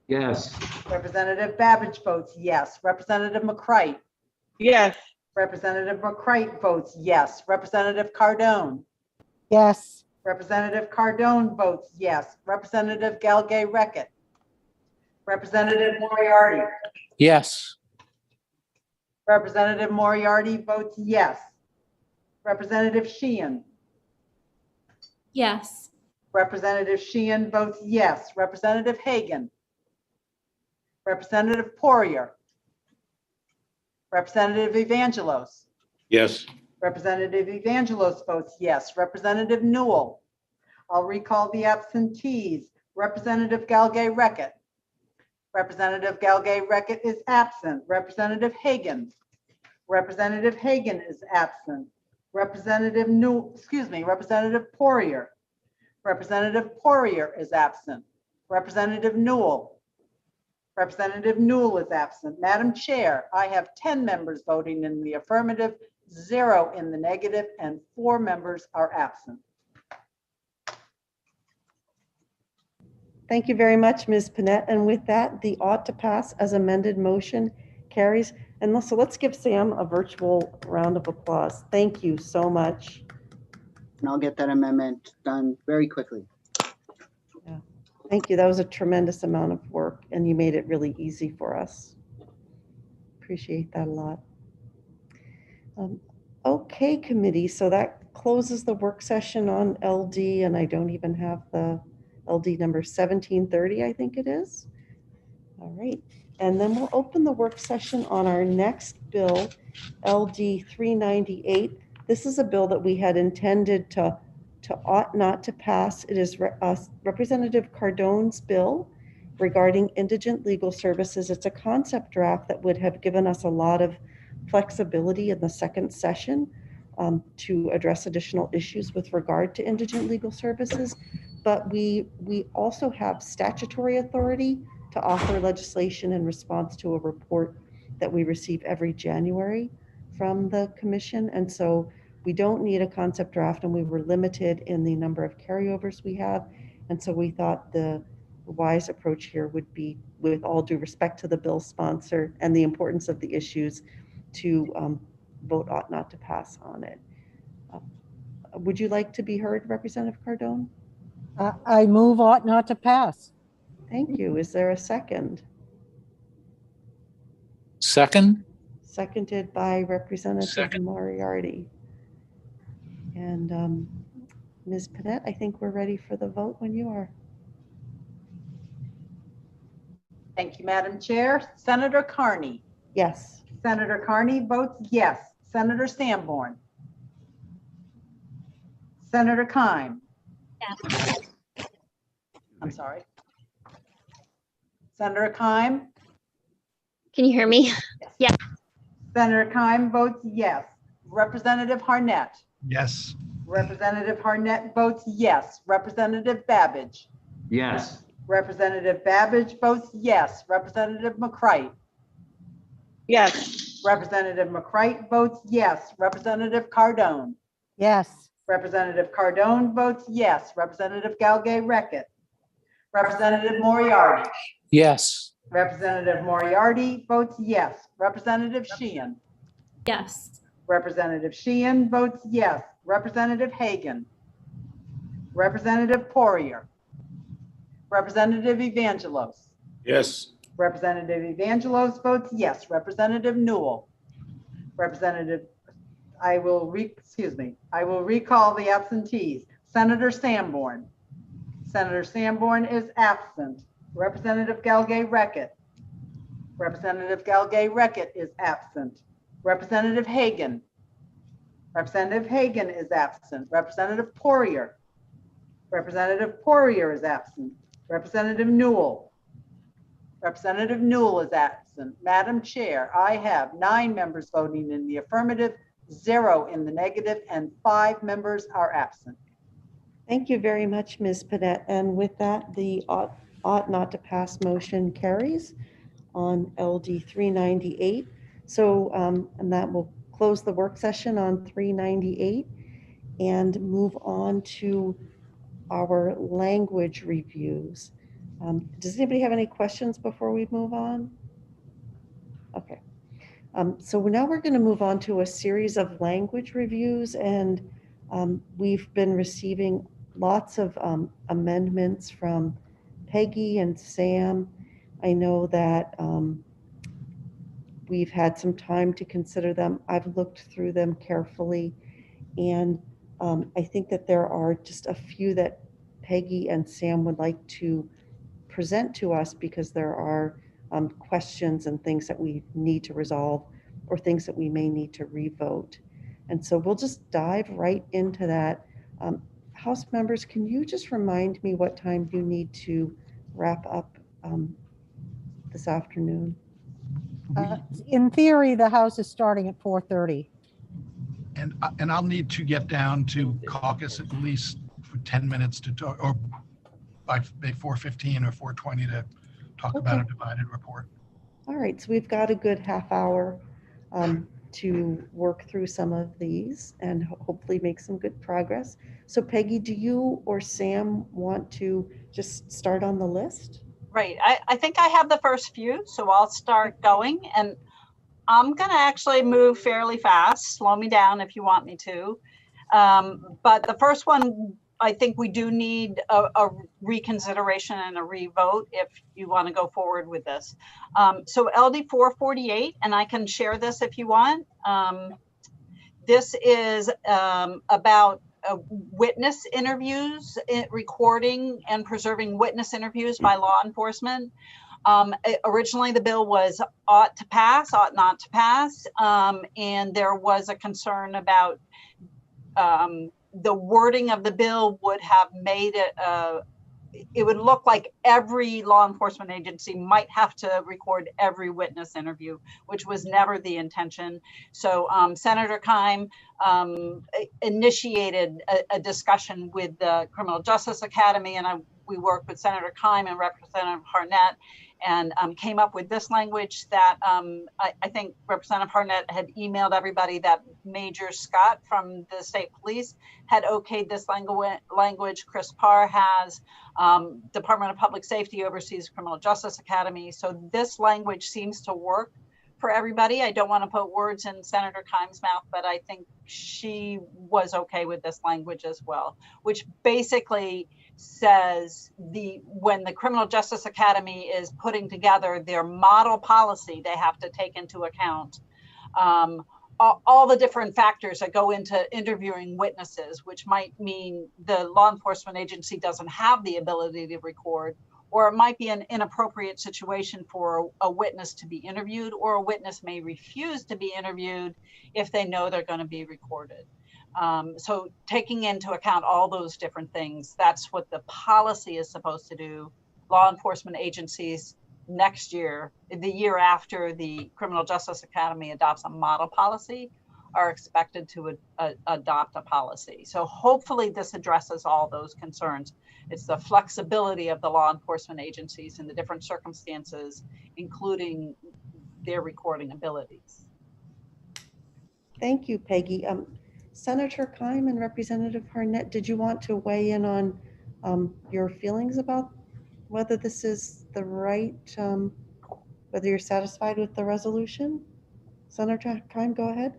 Yes. Representative Babbage votes yes. Representative McCright. Yes. Representative McCright votes yes. Representative Cardone. yes, Representative Cardone votes yes. Representative Galgay-Reckett. Representative Moriarty. Yes. Representative Moriarty votes yes. Representative Sheehan. Yes. Representative Sheehan votes yes. Representative Hagan. Representative Poirier. Representative Evangelos. Yes. Representative Evangelos votes yes. Representative Newell. I'll recall the absentees. Representative Galgay-Reckett. Representative Galgay-Reckett is absent. Representative Hagan. Representative Hagan is absent. Representative Poirier. Representative Poirier is absent. Representative Newell. Representative Newell is absent. Madam Chair, I have 10 members voting in the affirmative, 0 in the negative, and 4 members are absent. Thank you very much, Ms. Panett. And with that, the ought to pass as amended motion carries. And so let's give Sam a virtual round of applause. Thank you so much. And I'll get that amendment done very quickly. Yeah. Thank you. That was a tremendous amount of work, and you made it really easy for us. Appreciate that a lot. Okay, committee. So that closes the work session on LD, and I don't even have the LD number 1730, I think it is. All right. And then we'll open the work session on our next bill, LD 398. This is a bill that we had intended to ought not to pass. It is Representative Cardone's bill regarding indigent legal services. It's a concept draft that would have given us a lot of flexibility in the second session to address additional issues with regard to indigent legal services. But we also have statutory authority to offer legislation in response to a report that we receive every January from the commission. And so we don't need a concept draft, and we were limited in the number of carryovers we have. And so we thought the wise approach here would be, with all due respect to the bill sponsor and the importance of the issues, to vote ought not to pass on it. Would you like to be heard, Representative Cardone? I move ought not to pass. Thank you. Is there a second? Second? Seconded by Representative Moriarty. And Ms. Panett, I think we're ready for the vote when you are. Thank you, Madam Chair. Senator Carney. Yes. Senator Carney votes yes. Senator Sanborn. Senator Keim. Yes. I'm sorry. Senator Keim. Can you hear me? Yes. Senator Keim votes yes. Representative Harnett. Yes. Representative Harnett votes yes. Representative Babbage. Yes. Representative Babbage votes yes. Representative McCright. Yes. Representative McCright votes yes. Representative Cardone. Yes. Representative Cardone votes yes. Representative Galgay-Reckett. Representative Moriarty. Yes. Representative Moriarty votes yes. Representative Sheehan. Yes. Representative Sheehan votes yes. Representative Hagan. Representative Poirier. Representative Evangelos. Yes. Representative Evangelos votes yes. Representative Newell. I will recall the absentees. Senator Sanborn. Senator Sanborn is absent. Representative Galgay-Reckett. Representative Galgay-Reckett is absent. Representative Hagan. Representative Hagan is absent. Representative Poirier. Representative Poirier is absent. Representative Newell. Representative Newell is absent. Madam Chair, I have 9 members voting in the affirmative, 0 in the negative, and 5 members are absent. Thank you very much, Ms. Panett. And with that, the ought not to pass motion carries on LD 398. So, and that will close the work session on 398 and move on to our language reviews. Does anybody have any questions before we move on? Okay. So now we're going to move on to a series of language reviews, and we've been receiving lots of amendments from Peggy and Sam. I know that we've had some time to consider them. I've looked through them carefully, and I think that there are just a few that Peggy and Sam would like to present to us because there are questions and things that we need to resolve or things that we may need to revote. And so we'll just dive right into that. House members, can you just remind me what time you need to wrap up this afternoon? In theory, the House is starting at 4:30. And I'll need to get down to caucus at least for 10 minutes to talk, or by 4:15 or 4:20 to talk about a Okay. divided report. All right, so we've got a good half hour to work through some of these and hopefully make some good progress. So Peggy, do you or Sam want to just start on the list? Right. I think I have the first few, so I'll start going, and I'm going to actually move fairly fast. Slow me down if you want me to. But the first one, I think we do need a reconsideration and a revote if you want to go forward with this. So LD 448, and I can share this if you want. This is about witness interviews, recording and preserving witness interviews by law enforcement. Originally, the bill was ought to pass, ought not to pass, and there was a concern about the wording of the bill would have made it, it would look like every law enforcement agency might have to record every witness interview, which was never the intention. So Senator Keim initiated a discussion with the Criminal Justice Academy, and we worked with Senator Keim and Representative Harnett, and came up with this language that I think Representative Harnett had emailed everybody that Major Scott from the state police had okayed this language. Chris Parr has. Department of Public Safety oversees Criminal Justice Academy. So this language seems to work for everybody. I don't want to put words in Senator Keim's mouth, but I think she was okay with this language as well, which basically says when the Criminal Justice Academy is putting together their model policy, they have to take into account all the different factors that go into interviewing witnesses, which might mean the law enforcement agency doesn't have the ability to record, or it might be an inappropriate situation for a witness to be interviewed, or a witness may refuse to be interviewed if they know they're going to be recorded. So taking into account all those different things, that's what the policy is supposed to do. Law enforcement agencies next year, the year after the Criminal Justice Academy adopts a model policy, are expected to adopt a policy. So hopefully this addresses all those concerns. It's the flexibility of the law enforcement agencies in the different circumstances, including their recording abilities. Thank you, Peggy. Senator Keim and Representative Harnett, did you want to weigh in on your feelings about whether this is the right, whether you're satisfied with the resolution? Senator Keim, go ahead.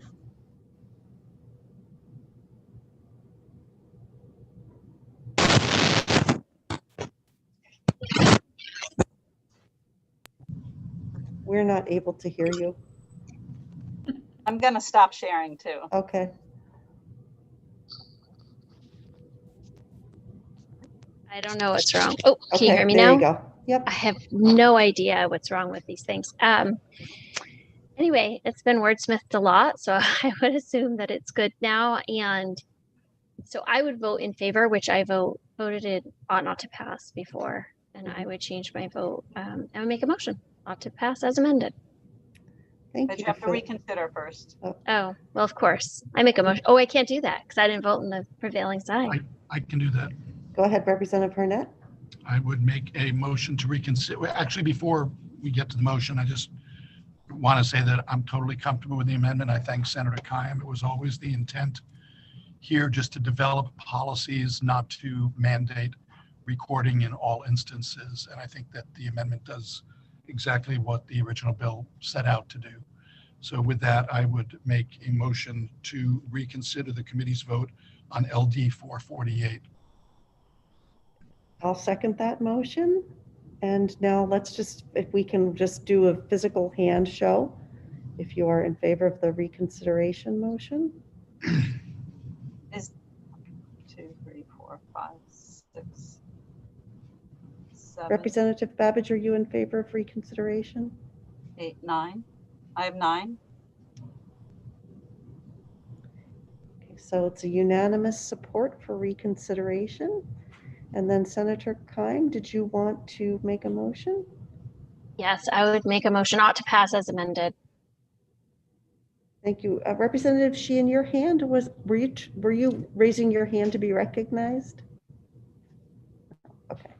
We're not able to hear you. I'm going to stop sharing too. Okay. I don't know what's wrong. Oh, can Okay, you hear me there now? you go. Yep. I have no idea what's wrong with these things. Anyway, it's been wordsmithed a lot, so I would assume that it's good now. And so I would vote in favor, which I voted it ought not to pass before, and I would change my vote and make a motion ought to pass as amended. Thank But you. you have to reconsider first. Oh, well, of course. I make a motion. Oh, I can't do that because I didn't vote on the prevailing side. I can do that. Go ahead, Representative Harnett. I would make a motion to reconsider. Actually, before we get to the motion, I just want to say that I'm totally comfortable with the amendment. I thank Senator Keim. It was always the intent here just to develop policies, not to mandate recording in all instances. And I think that the amendment does exactly what the original bill set out to do. So with that, I would make a motion to reconsider the committee's vote on LD 448. I'll second that motion. And now let's just, if we can just do a physical hand show, if you are in favor of the reconsideration motion. Is 2, 3, 4, 5, 6, 7, Representative Babbage, are you in favor of reconsideration? 8, 9. I have 9. Okay, so it's a unanimous support for reconsideration. And then Senator Keim, did you want to make a motion? Yes, I would make a motion ought to pass as amended. Thank you. Representative Sheehan, your hand was, were you raising your hand to be recognized? Okay.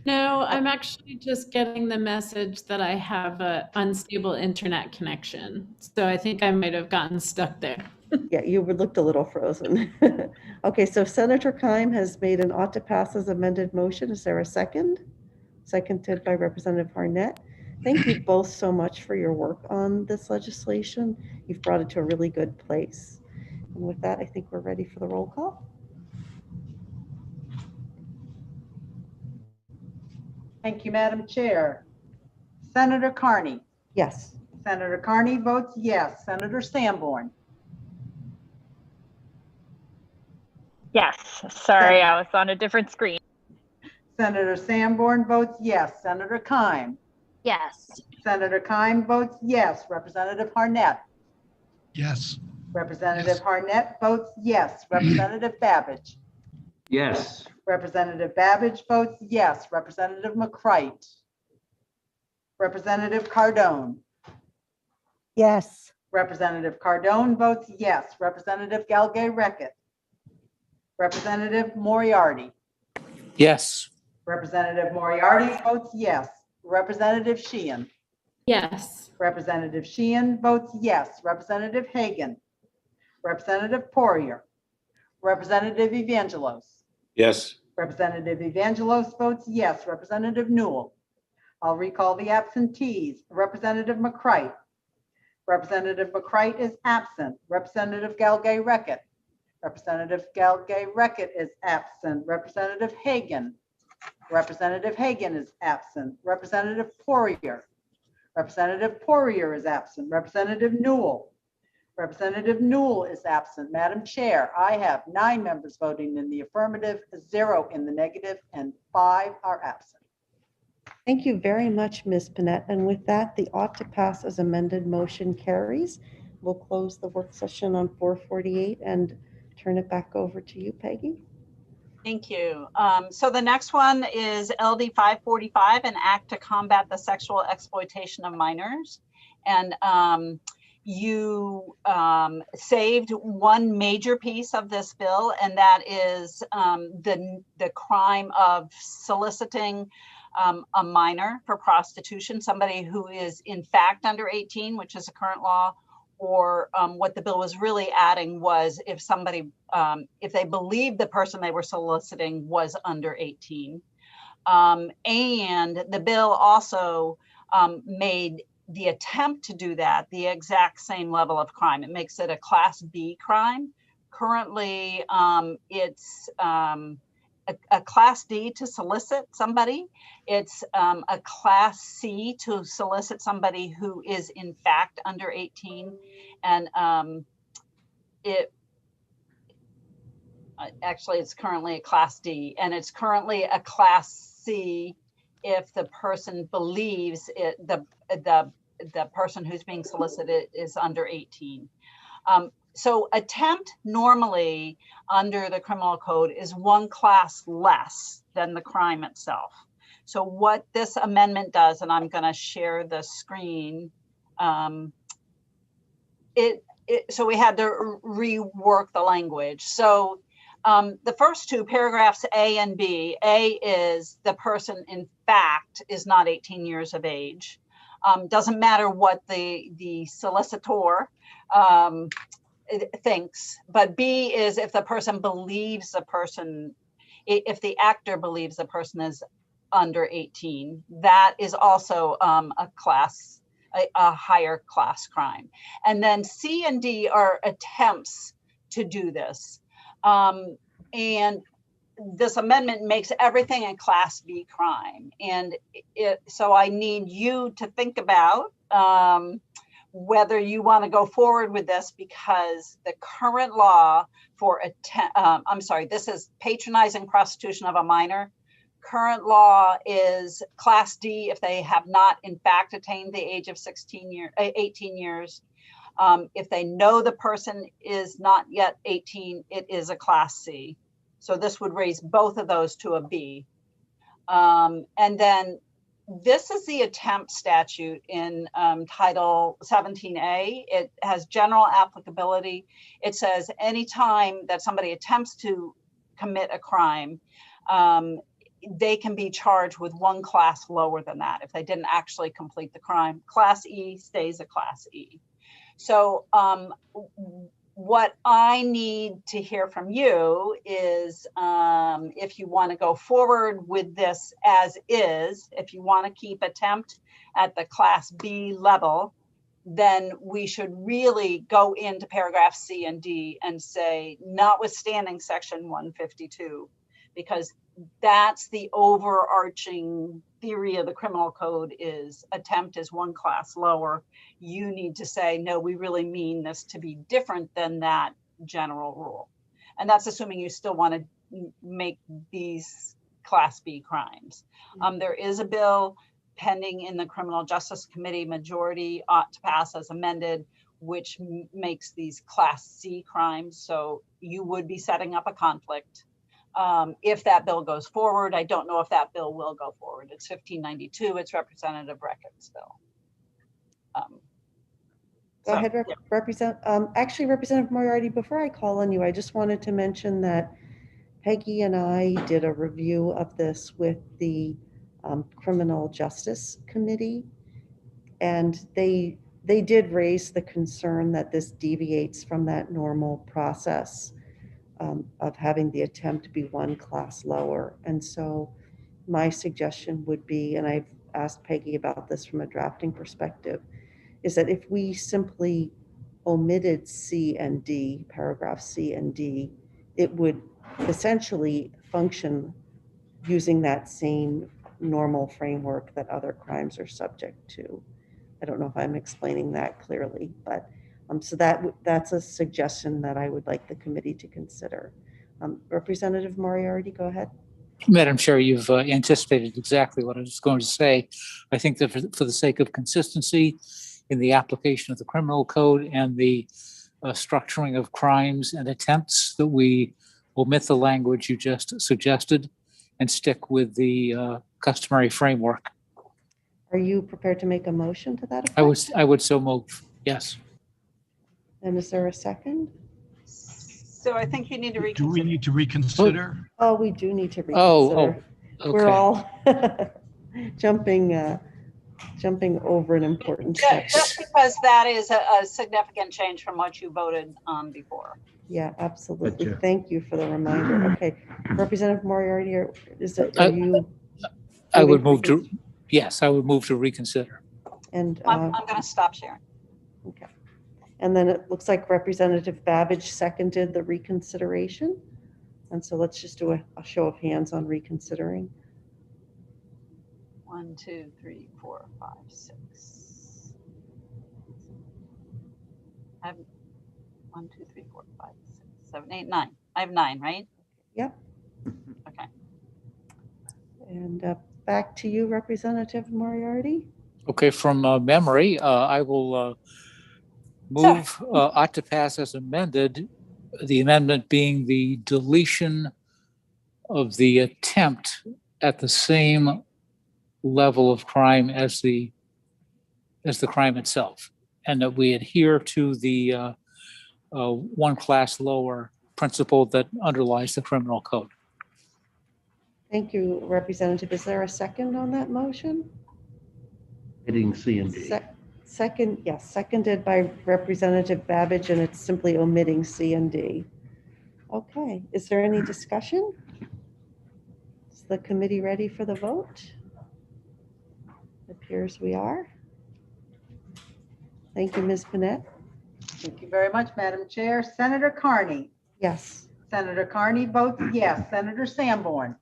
No, I'm actually just getting the message that I have a unstable internet connection. So I think I might have gotten stuck there. Yeah, you looked a little frozen. Okay, so Senator Keim has made an ought to pass as amended motion. Is there a second? Seconded by Representative Harnett. Thank you both so much for your work on this legislation. You've brought it to a really good place. And with that, I think we're ready for the roll call. Thank you, Madam Chair. Senator Carney. Yes. Senator Carney votes yes. Senator Sanborn. Yes, sorry, I was on a different screen. Senator Sanborn votes yes. Senator Keim. Yes. Senator Keim votes yes. Representative Harnett. Yes. Representative Harnett votes yes. Representative Babbage. Yes. Representative Babbage votes yes. Representative McCright. Representative Cardone. yes, Representative Cardone votes yes. Representative Galgay-Reckett. Representative Moriarty. Yes. Representative Moriarty votes yes. Representative Sheehan. Yes. Representative Sheehan votes yes. Representative Hagan. Representative Poirier. Representative Evangelos. Yes. Representative Evangelos votes yes. Representative Newell. I'll recall the absentees. Representative McCright. Representative McCright is absent. Representative Galgay-Reckett. Representative Galgay-Reckett is absent. Representative Hagan. Representative Hagan is absent. Representative Poirier. Representative Poirier is absent. Representative Newell. Representative Newell is absent. Madam Chair, I have 9 members voting in the affirmative, 0 in the negative, and 5 are absent. Thank you very much, Ms. Panett. And with that, the ought to pass as amended motion carries. We'll close the work session on 448 and turn it back over to you, Peggy. Thank you. So the next one is LD 545, an act to combat the sexual exploitation of minors. And you saved one major piece of this bill, and that is the crime of soliciting a minor for prostitution, somebody who is in fact under 18, which is a current law, or what the bill was really adding was if somebody, if they believed the person they were soliciting was under 18. And the bill also made the attempt to do that the exact same level of crime. It makes it a Class B crime. Currently, it's a Class D to solicit somebody. It's a Class C to solicit somebody who is in fact under 18. And actually it's currently a Class D, and it's currently a Class C if the person believes the person who's being solicited is under 18. So attempt normally under the criminal code is one class less than the crime itself. So what this amendment does, and I'm going to share the screen, so we had to rework the language. So the first two paragraphs, A and B, A is the person in fact is not 18 years of age. Doesn't matter what the solicitor thinks, but B is if the person believes the person, if the actor believes the person is under 18, that is also a higher class crime. And then C and D are attempts to do this. And this amendment makes everything a Class B crime. And so I need you to think about whether you want to go forward with this, because the current law for this is patronizing prostitution of a minor. Current law is Class D if they have not in fact attained the age of 18 years. If they know the person is not yet 18, it is a Class C. So this would raise both of those to a B. And then this is the attempt statute in Title 17A. It has general applicability. It says anytime that somebody attempts to commit a crime, they can be charged with one class lower than that if they didn't actually complete the crime. Class E stays a Class E. So what I need to hear from you is if you want to go forward with this as is, if you want to keep attempt at the Class B level, then we should really go into paragraph C and D and say, notwithstanding section 152, because that's the overarching theory of the criminal code is attempt is one class lower. You need to say, no, we really mean this to be different than that general rule. And that's assuming you still want to make these Class B crimes. There is a bill pending in the Criminal Justice Committee. Majority ought to pass as amended, which makes these Class C crimes. So you would be setting up a conflict. If that bill goes forward. I don't know if that bill will go forward. It's 1592. It's Representative Reckitt's bill. Go ahead, actually, Representative Moriarty, before I call on you, I just wanted to mention that Peggy and I did a review of this with the Criminal Justice Committee, and they did raise the concern that this deviates from that normal process of having the attempt be one class lower. And so my suggestion would be, and I've asked Peggy about this from a drafting perspective, is that if we simply omitted C and D, paragraph C and D, it would essentially function using that same normal framework that other crimes are subject to. I don't know if I'm explaining that clearly, but so that's a suggestion that I would like the committee to consider. Representative Moriarty, go ahead. Madam Chair, you've anticipated exactly what I was going to say. I think that for the sake of consistency in the application of the criminal code and the structuring of crimes and attempts, that we omit the language you just suggested and stick with the customary framework. Are you prepared to make a motion to that effect? I would so move, yes. And is there a second? So I think you need to reconsider. Do we need to reconsider? Oh, we do need to reconsider. Okay. We're all jumping over an important section. Just because that is a significant change from what you voted on before. Yeah, absolutely. Gotcha. Thank you for the reminder. Okay, Representative Moriarty, I would move to, yes, I would move to reconsider. And I'm going to stop sharing. okay. And then it looks like Representative Babbage seconded the reconsideration. And so let's just do a show of hands on reconsidering. 1, 2, 3, 4, 5, 6. I have 1, 2, 3, 4, 5, 6, 7, 8, 9. I have 9, right? Yep. Okay. And back to you, Representative Moriarty. Okay, from memory, I will move ought to pass as amended, the amendment being the deletion of the attempt at the same level of crime as the crime itself, and that we adhere to the one class lower principle that underlies the criminal code. Thank you, Representative. Is there a second on that motion? Hitting C and D. Second, yes, seconded by Representative Babbage, and it's simply omitting C and D. Okay, is there any discussion? Is the committee ready for the vote? It appears we are. Thank you, Ms. Panett. Thank you very much, Madam Chair. Senator Carney. Yes. Senator Carney votes yes. Senator Sanborn.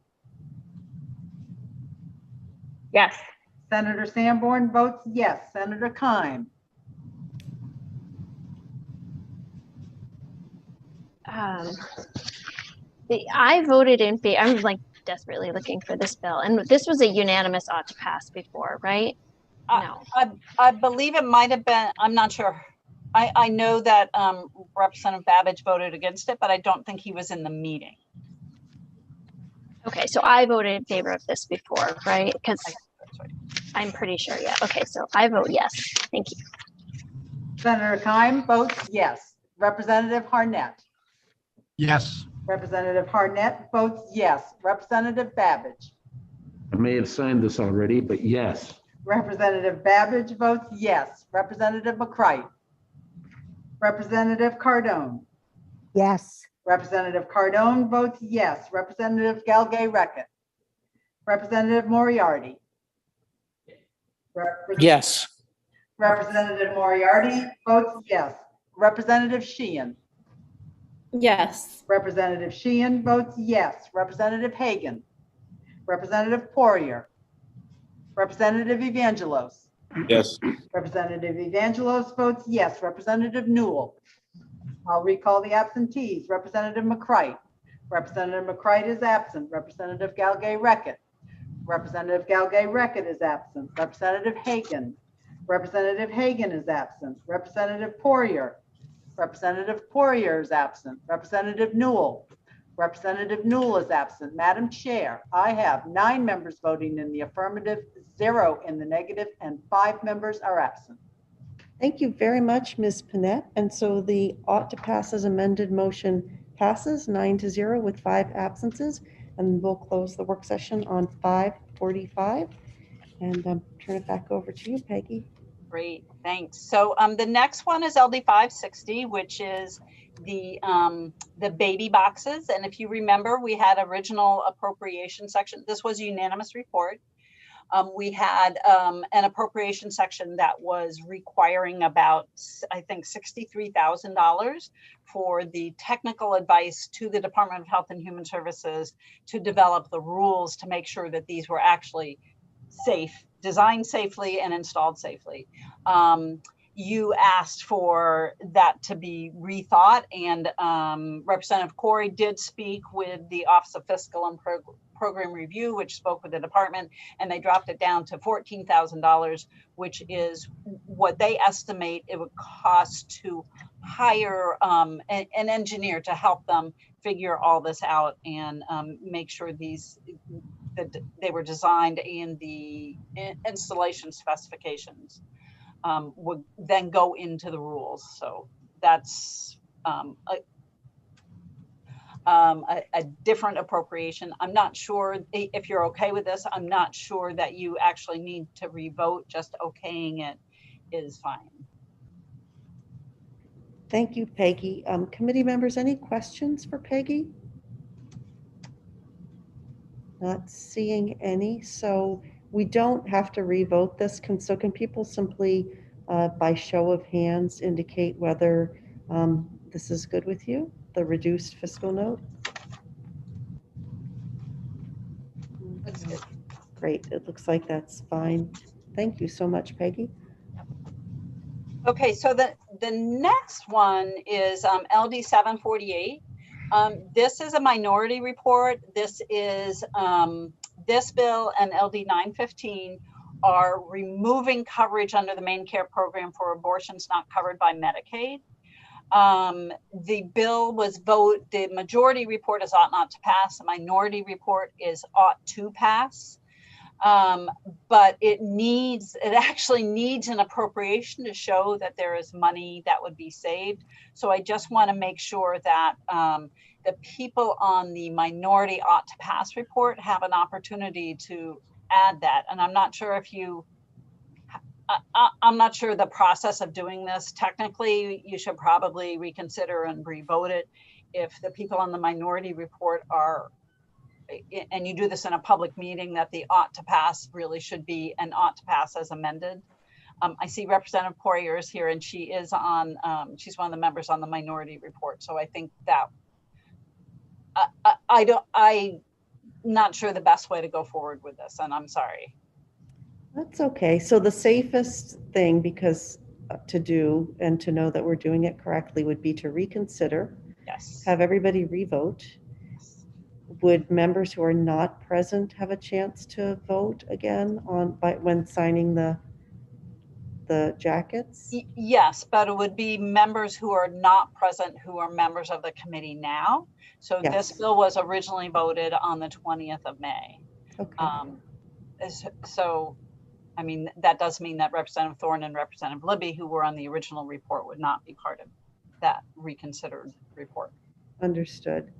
Yes. Senator Sanborn votes yes. Senator Keim. I voted in favor. I'm like desperately looking for this bill, and this was a unanimous ought to pass before, right? No. I believe it might have been. I'm not sure. I know that Representative Babbage voted against it, but I don't think he was in the meeting. Okay, so I voted in favor of this before, right? Because I'm pretty sure, yeah. Okay, so I vote yes. Thank you. Senator Keim votes yes. Representative Harnett. Yes. Representative Harnett votes yes. Representative Babbage. I may have signed this already, but yes. Representative Babbage votes yes. Representative McCright. Representative Cardone. Yes. Representative Cardone votes yes. Representative Galgay-Reckett. Representative Moriarty. Yes. Representative Moriarty votes yes. Representative Sheehan. Yes. Representative Sheehan votes yes. Representative Hagan. Representative Poirier. Representative Evangelos. Yes. Representative Evangelos votes yes. Representative Newell. I'll recall the absentees. Representative McCright. Representative McCright is absent. Representative Galgay-Reckett. Representative Galgay-Reckett is absent. Representative Hagan. Representative Hagan is absent. Representative Poirier. Representative Poirier is absent. Representative Newell. Representative Newell is absent. Madam Chair, I have 9 members voting in the affirmative, 0 in the negative, and 5 members are absent. Thank you very much, Ms. Panett. And so the ought to pass as amended motion passes 9-0 with 5 absences. And we'll close the work session on 5:45 and turn it back over to you, Peggy. Great, thanks. So the next one is LD 560, which is the baby boxes. And if you remember, we had original appropriation section. This was a unanimous report. We had an appropriation section that was requiring about, I think, $63,000 for the technical advice to the Department of Health and Human Services to develop the rules to make sure that these were actually safe, designed safely and installed safely. You asked for that to be rethought, and Representative Corey did speak with the Office of Fiscal and Program Review, which spoke with the department, and they dropped it down to $14,000, which is what they estimate it would cost to hire an engineer to help them figure all this out and make sure that they were designed and the installation specifications would then go into the rules. So that's a different appropriation. I'm not sure if you're okay with this. I'm not sure that you actually need to revote. Just okaying it is fine. Thank you, Peggy. Committee members, any questions for Peggy? Not seeing any, so we don't have to revote this. So can people simply, by show of hands, indicate whether this is good with you, the reduced fiscal note? That's good. Great, it looks like that's fine. Thank you so much, Peggy. Okay, so the next one is LD 748. This is a minority report. This is this bill and LD 915 are removing coverage under the main care program for abortions not covered by Medicaid. The bill was the majority report is ought not to pass. The minority report is ought to pass. But it actually needs an appropriation to show that there is money that would be saved. So I just want to make sure that the people on the minority ought to pass report have an opportunity to add that. And I'm not sure if I'm not sure the process of doing this. Technically, you should probably reconsider and re-vote it. If the people on the minority report are, and you do this in a public meeting, that the ought to pass really should be an ought to pass as amended. I see Representative Poirier is here, and she is on, she's one of the members on the minority report. So I think that I'm not sure the best way to go forward with this, and I'm sorry. That's okay. So the safest thing, because to do and to know that we're doing it correctly, would be to reconsider. Yes. Have everybody revote. Would members who are not present have a chance to vote again when signing the jackets? Yes, but it would be members who are not present who are members of the committee now. So Yes. This bill was originally voted on the 20th of May. Okay. So, I mean, that does mean that Representative Thorne and Representative Libby, who were on the original report, would not be part of that reconsidered report. Understood.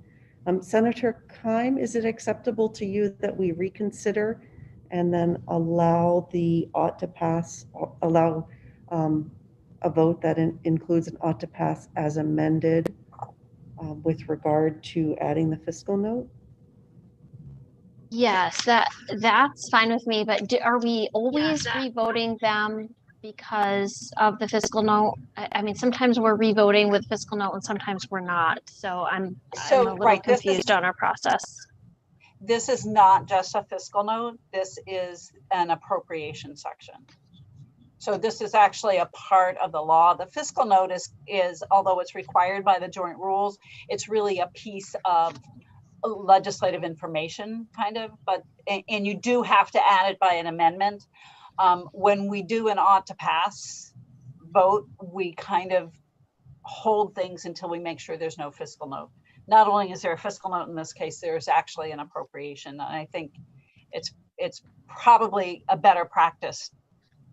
Senator Keim, is it acceptable to you that we reconsider and then allow the ought to pass, allow a vote that includes an ought to pass as amended with regard to adding the fiscal note? Yes, that's fine with me, but are we always revoting them because of the fiscal note? I mean, sometimes we're revoting with fiscal note and sometimes we're not. So I'm a little right, confused on our process. This is not just a fiscal note. This is an appropriation section. So this is actually a part of the law. The fiscal note is although it's required by the joint rules, it's really a piece of legislative information kind of, but, and you do have to add it by an amendment. When we do an ought to pass vote, we kind of hold things until we make sure there's no fiscal note. Not only is there a fiscal note in this case, there's actually an appropriation. And I think it's probably a better practice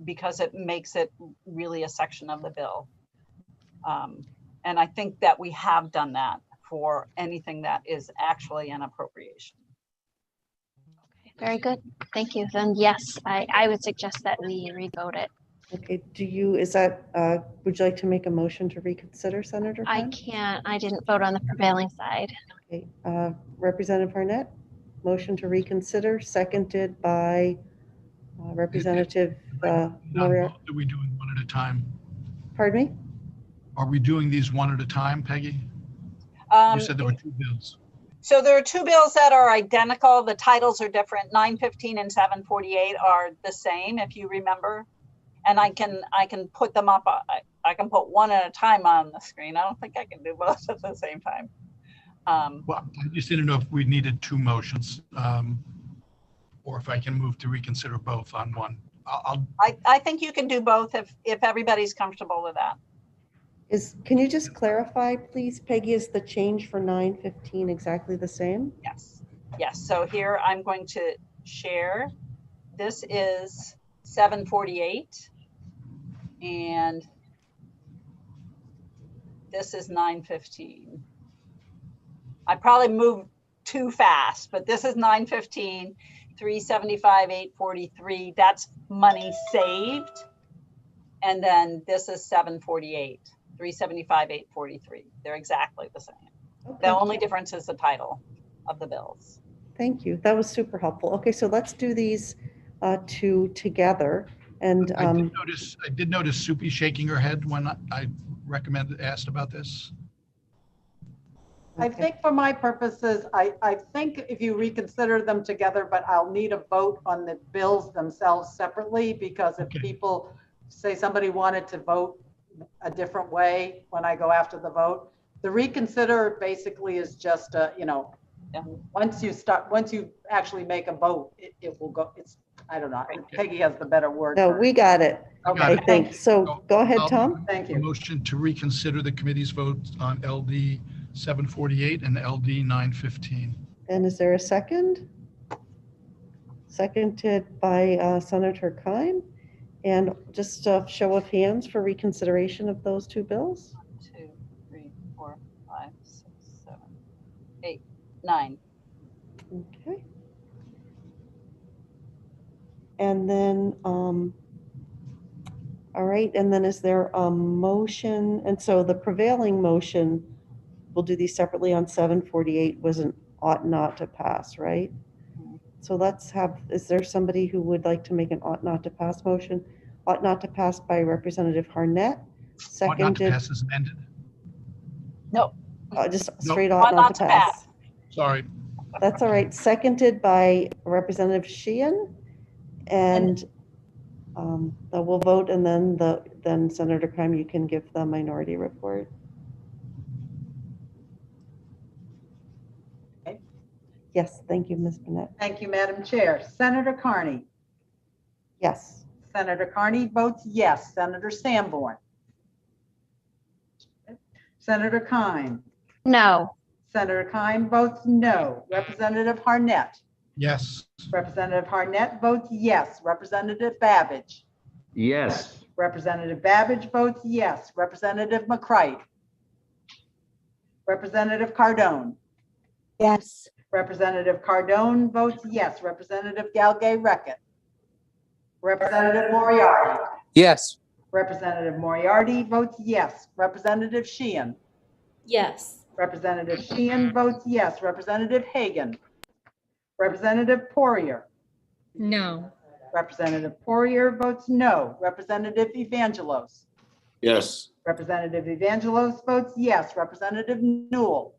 because it makes it really a section of the bill. And I think that we have done that for anything that is actually an appropriation. Okay, very good. Thank you. Then yes, I would suggest that we revote it. Okay, would you like to make a motion to reconsider, Senator I Khan? can't, I didn't vote on the prevailing side. Okay, Representative Harnett, motion to reconsider, seconded by Representative Moriarty. Are we doing one at a time? Pardon me? Are we doing these one at a time, Peggy? You said there were two bills. So there are two bills that are identical. The titles are different. 915 and 748 are the same, if you remember. And I can put them up. I can put one at a time on the screen. I don't think I can do both at the same time. Well, I just didn't know if we needed two motions, or if I can move to reconsider both on one. I think you can do both if everybody's comfortable with that. Can you just clarify, please, Peggy, is the change for 915 exactly the same? Yes. Yes. So here I'm going to share. This is 748 and this is 915. I probably moved too fast, but this is 915, 375, 843. That's money saved. And then this is 748. 375, 843. They're exactly the same. Okay. The only difference is the title of the bills. Thank you. That was super helpful. Okay, so let's do these two together. And I did notice Soupy shaking her head when I asked about this. I think for my purposes, I think if you reconsider them together, but I'll need a vote on the bills themselves separately, because if people say somebody wanted to vote a different way when I go after the vote, the reconsider basically is just once you actually make a vote, it will go. I don't know. Peggy has the better word. No, we got it. Okay, I think so. Go ahead, Tom. Thank you. Motion to reconsider the committee's vote on LD 748 and LD 915. And is there a second? Seconded by Senator Kime. And just a show of hands for reconsideration of those two bills. 1, 2, 3, 4, 5, 6, 7, 8, 9. Okay. And then, all right, and then is there a motion? And so the prevailing motion, we'll do these separately on 748 was an ought not to pass, right? So is there somebody who would like to make an ought not to pass motion? Ought not to pass by Representative Harnett. Seconded. Ought not to pass is amended. No. Just straight ought not to pass. Sorry. That's all right. Seconded by Representative Sheehan. And we'll vote, and then Senator Kime, you can give the minority report. Okay. Yes, thank you, Ms. Burnett. Thank you, Madam Chair. Senator Carney. Yes. Senator Carney votes yes. Senator Sanborn. Senator Kime. No. Senator Kime votes no. Representative Harnett. Yes. Representative Harnett votes yes. Representative Babbage. Yes. Representative Babbage votes yes. Representative McCright. Representative Cardone. Yes. Representative Cardone votes yes. Representative Galgay-Reckitt. Representative Moriarty. Yes. Representative Moriarty votes yes. Representative Sheehan. Yes. Representative Sheehan votes yes. Representative Hagan. Representative Poirier. No. Representative Poirier votes no. Representative Evangelos. Yes. Representative Evangelos votes yes. Representative Newell.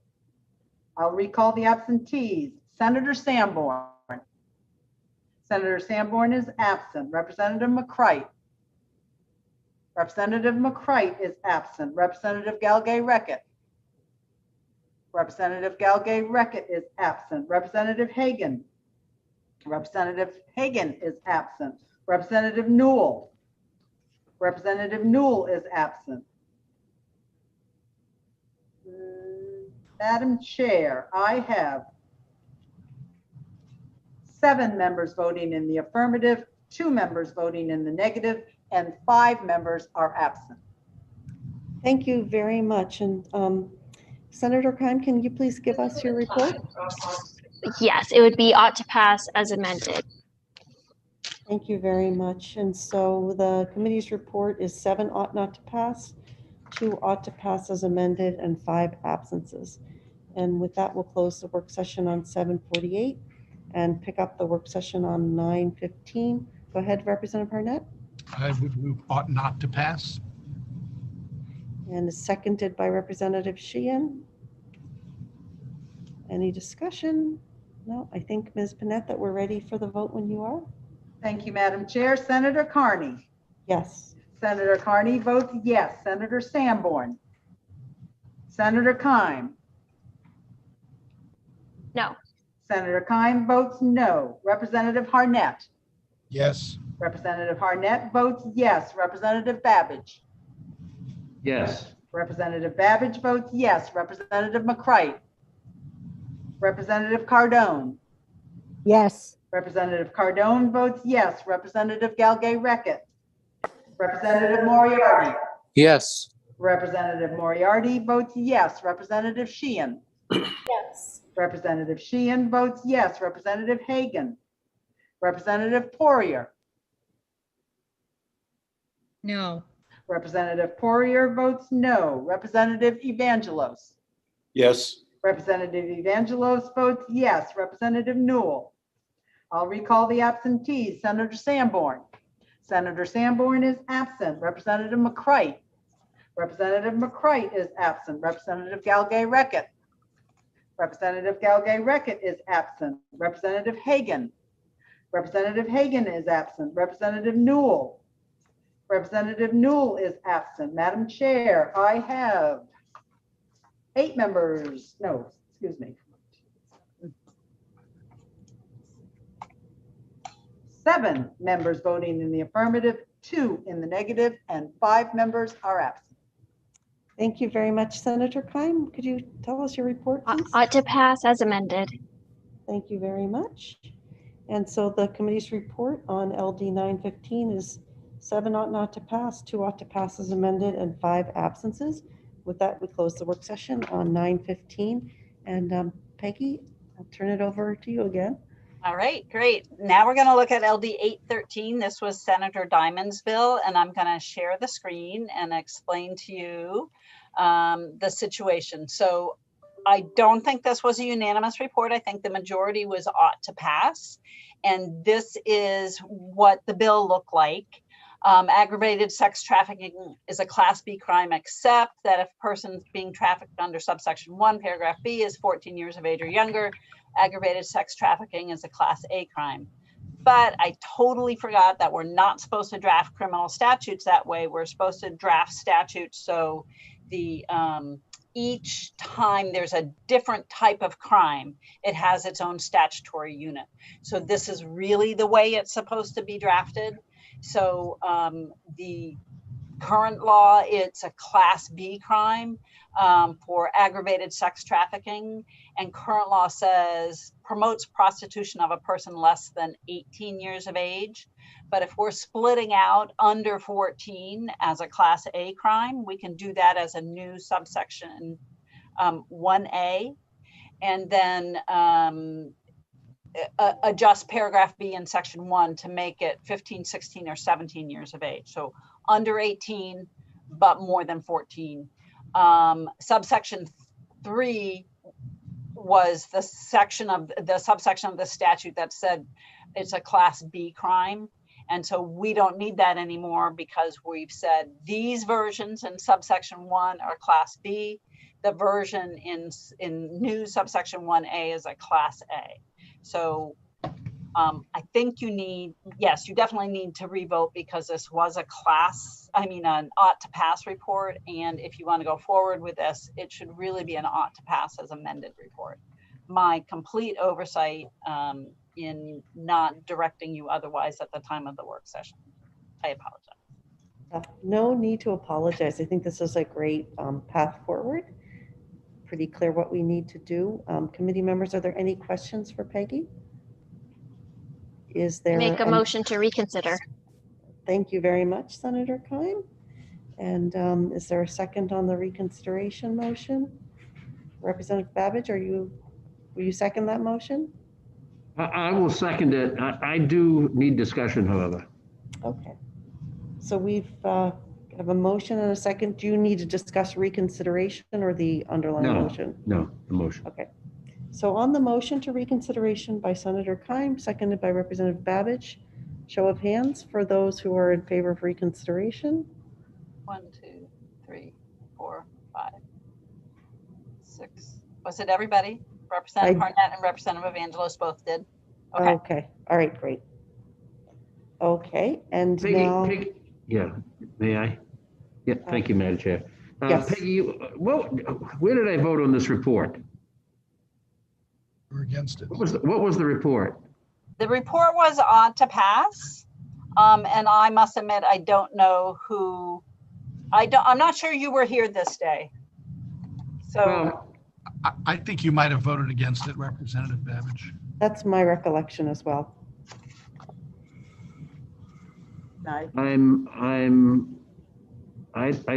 I'll recall the absentees. Senator Sanborn. Senator Sanborn is absent. Representative McCright. Representative McCright is absent. Representative Galgay-Reckett. Representative Galgay-Reckett is absent. Representative Hagan. Representative Hagan is absent. Representative Newell. Representative Newell is absent. Madam Chair, I have 7 members voting in the affirmative, 2 members voting in the negative, and 5 members are absent. Thank you very much. And Senator Kime, can you please give us your report? Yes, it would be ought to pass as amended. Thank you very much. And so the committee's report is 7 ought not to pass, 2 ought to pass as amended, and 5 absences. And with that, we'll close the work session on 7:48 and pick up the work session on 9:15. Go ahead, Representative Harnett. I would move ought not to pass. And is seconded by Representative Sheehan. Any discussion? No, I think, Ms. Panett, that we're ready for the vote when you are. Thank you, Madam Chair. Senator Carney. Yes. Senator Carney votes yes. Senator Sanborn. Senator Kime. No. Senator Kime votes no. Representative Harnett. Yes. Representative Harnett votes yes. Representative Babbage. Yes. Representative Babbage votes yes. Representative McCright. Representative Cardone. Yes. Representative Cardone votes yes. Representative Galgay-Reckett. Representative Moriarty. Yes. Representative Moriarty votes yes. Representative Sheehan. Yes. Representative Sheehan votes yes. Representative Hagan. Representative Poirier. No. Representative Poirier votes no. Representative Evangelos. Yes. Representative Evangelos votes yes. Representative Newell. I'll recall the absentees. Senator Sanborn. Senator Sanborn is absent. Representative McCright. Representative McCright is absent. Representative Galgay-Reckett. Representative Galgay-Reckett is absent. Representative Hagan. Representative Hagan is absent. Representative Newell. Representative Newell is absent. Madam Chair, I have 8 members, no, excuse me. 7 members voting in the affirmative, 2 in the negative, and 5 members are absent. Thank you very much, Senator Kime. Could you tell us your report, please? Ought to pass as amended. Thank you very much. And so the committee's report on LD 915 is 7 ought not to pass, 2 ought to pass as amended, and 5 absences. With that, we close the work session on 9:15. And Peggy, I'll turn it over to you again. All right, great. Now we're going to look at LD 813. This was Senator Diamond's bill, and I'm going to share the screen and explain to you the situation. So I don't think this was a unanimous report. I think the majority was ought to pass. And this is what the bill looked like. Aggravated sex trafficking is a Class B crime, except that if a person being trafficked under subsection 1, paragraph B, is 14 years of age or younger, aggravated sex trafficking is a Class A crime. But I totally forgot that we're not supposed to draft criminal statutes that way. We're supposed to draft statutes so the each time there's a different type of crime, it has its own statutory unit. So this is really the way it's supposed to be drafted. So the current law, it's a Class B crime for aggravated sex trafficking. And current law says promotes prostitution of a person less than 18 years of age. But if we're splitting out under 14 as a Class A crime, we can do that as a new subsection 1A. And then adjust paragraph B in section 1 to make it 15, 16, or 17 years of age. So under 18, but more than 14. Subsection 3 was the subsection of the statute that said it's a class B crime. And so we don't need that anymore because we've said these versions in subsection 1 are class B. The version in new subsection 1A is a class A. So I think you definitely need to revote because this was an ought to pass report. And if you want to go forward with this, it should really be an ought to pass as amended report. My complete oversight in not directing you otherwise at the time of the work session. I apologize. No need to apologize. I think this is a great path forward. Pretty clear what we need to do. Committee members, are there any questions for Peggy? Is there Make a motion to reconsider. Thank you very much, Senator Keim. And is there a second on the reconsideration motion? Representative Babbage, will you second that motion? I will second it. I do need discussion, however. Okay. So we've have a motion and a second. Do you need to discuss reconsideration or the underlying motion? No, the motion. Okay. So on the motion to reconsideration by Senator Keim, seconded by Representative Babbage, show of hands for those who are in favor of reconsideration. 1, 2, 3, 4, 5, 6. Was it everybody? Representative Harnett and Representative Evangelos both did. Okay. Okay. All right. Great. Okay. And Peggy, now. Yeah. May I? Yeah. Thank you, Madam Chair. Yes. Peggy, where did I vote on this report? We're against it. What was the report? The report was ought to pass. And I must admit, I don't know who. I'm not sure you were here this day. So. I think you might have voted against it, Representative Babbage. That's my recollection as well. Nice. I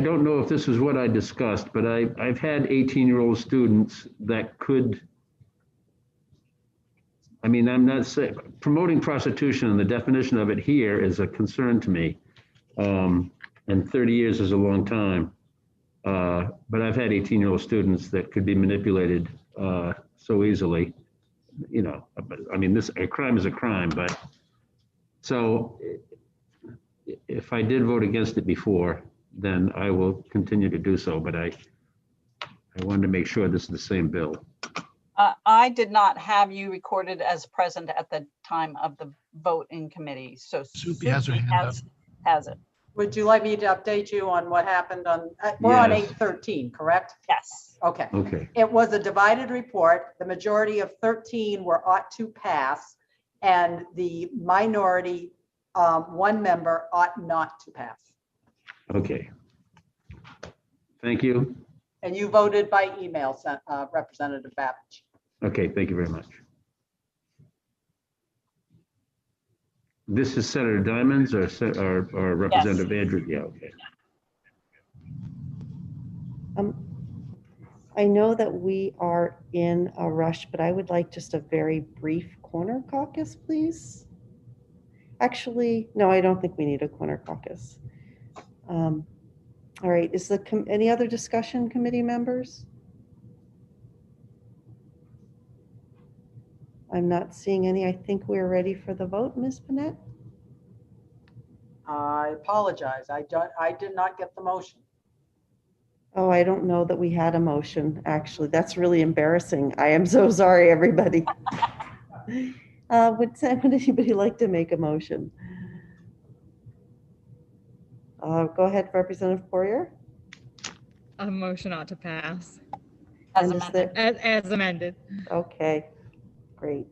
don't know if this is what I discussed, but I've had 18-year-old students that could, I'm not saying, promoting prostitution and the definition of it here is a concern to me. And 30 years is a long time. But I've had 18-year-old students that could be manipulated so easily. A crime is a crime, but so if I did vote against it before, then I will continue to do so. But I wanted to make sure this is the same bill. I did not have you recorded as present at the time of the vote in committee. So Soupy has her hand up. Has it. Would you like me to update you on what happened on, we're on 813, correct? Yes. Okay. Okay. It was a divided report. The majority of 13 were ought to pass, and the minority, one member ought not to pass. Okay. Thank you. And you voted by email, Representative Babbage. Okay, thank you very much. This is Senator Diamonds or Representative Andrew? Yeah, okay. I know that we are in a rush, but I would like just a very brief corner caucus, please. Actually, no, I don't think we need a corner caucus. All right, is any other discussion, committee members? I'm not seeing any. I think we're ready for the vote, Ms. Panett. I apologize. I did not get the motion. Oh, I don't know that we had a motion, actually. That's really embarrassing. I am so sorry, everybody. Would anybody like to make a motion? Go ahead, Representative Poirier. A motion ought to pass. As amended. As amended. Okay, great.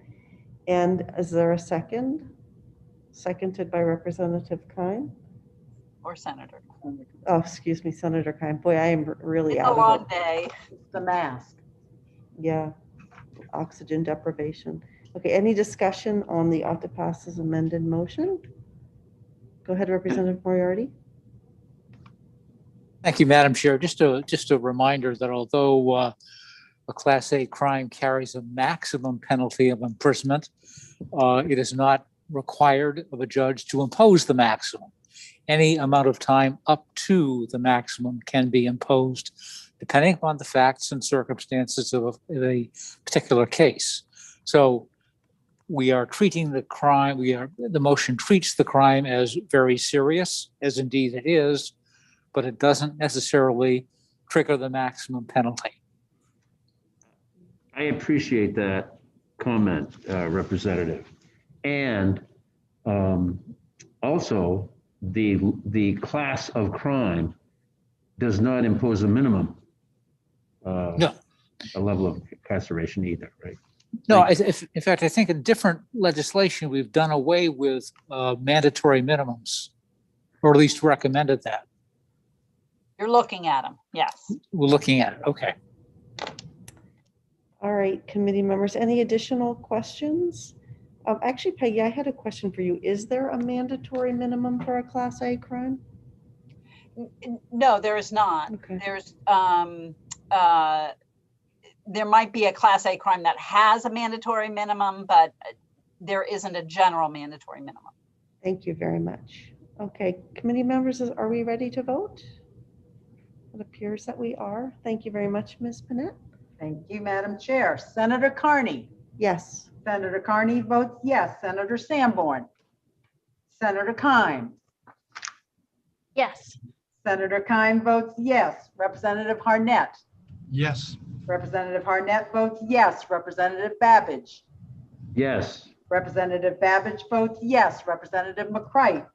And is there a second? Seconded by Representative Keim? Or Senator. Oh, excuse me, Senator Keim. Boy, I am really It's out a of long it. day. It's the mask. Yeah, oxygen deprivation. Okay, any discussion on the ought to pass as amended motion? Go ahead, Representative Moriarty. Thank you, Madam Chair. Just a reminder that although a Class A crime carries a maximum penalty of imprisonment, it is not required of a judge to impose the maximum. Any amount of time up to the maximum can be imposed depending upon the facts and circumstances of a particular case. So we are treating the crime, the motion treats the crime as very serious, as indeed it is, but it doesn't necessarily trigger the maximum penalty. I appreciate that comment, Representative. And also, the class of crime does not impose a minimum No. a level of incarceration either, right? No, in fact, I think in different legislation, we've done away with mandatory minimums, or at least recommended that. You're looking at them, yes. We're looking at it, okay. All right, committee members, any additional questions? Actually, Peggy, I had a question for you. Is there a mandatory minimum for a Class A crime? No, there is not. Okay. There's there might be a Class A crime that has a mandatory minimum, but there isn't a general mandatory minimum. Thank you very much. Okay, committee members, are we ready to vote? It appears that we are. Thank you very much, Ms. Panett. Thank you, Madam Chair. Senator Carney. Yes. Senator Carney votes yes. Senator Sanborn. Senator Keim. Yes. Senator Keim votes yes. Representative Harnett. Yes. Representative Harnett votes yes. Representative Babbage. Yes. Representative Babbage votes yes. Representative McCright.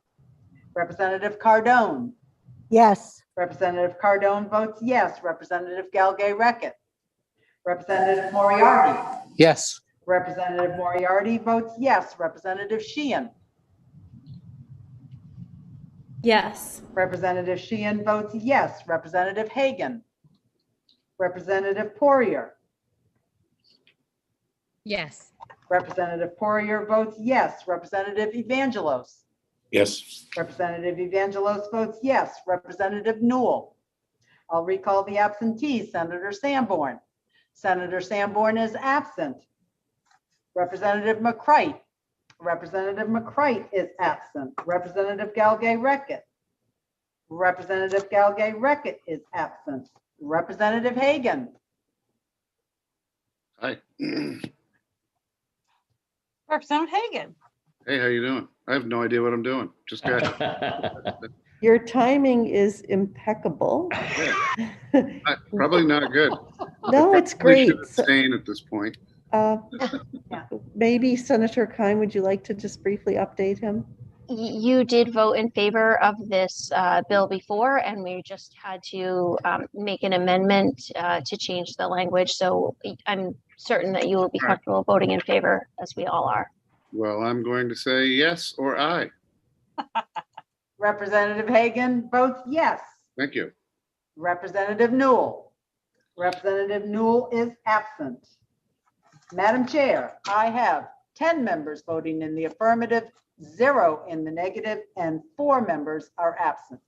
Representative Cardone. Yes. Representative Cardone votes yes. Representative Galgay-Reckett. Representative Moriarty. Yes. Representative Moriarty votes yes. Representative Sheehan. Yes. Representative Sheehan votes yes. Representative Hagan. Representative Poirier. Yes. Representative Poirier votes yes. Representative Evangelos. Yes. Representative Evangelos votes yes. Representative Newell. I'll recall the absentees. Senator Sanborn. Senator Sanborn is absent. Representative McCright. Representative McCright is absent. Representative Galgay-Reckett. Representative Galgay-Reckett is absent. Representative Hagan. Hi. Representative Hagan. Hey, how you doing? I have no idea what I'm doing. Just got. Your timing is impeccable. Probably not good. No, it's Probably great. should abstain at this point. Maybe Senator Keim, would you like to just briefly update him? You did vote in favor of this bill before, and we just had to make an amendment to change the language. So I'm certain that you will be comfortable voting in favor, as we all are. Well, I'm going to say yes or aye. Representative Hagan votes yes. Thank you. Representative Newell. Representative Newell is absent. Madam Chair, I have 10 members voting in the affirmative, 0 in the negative, and 4 members are absent.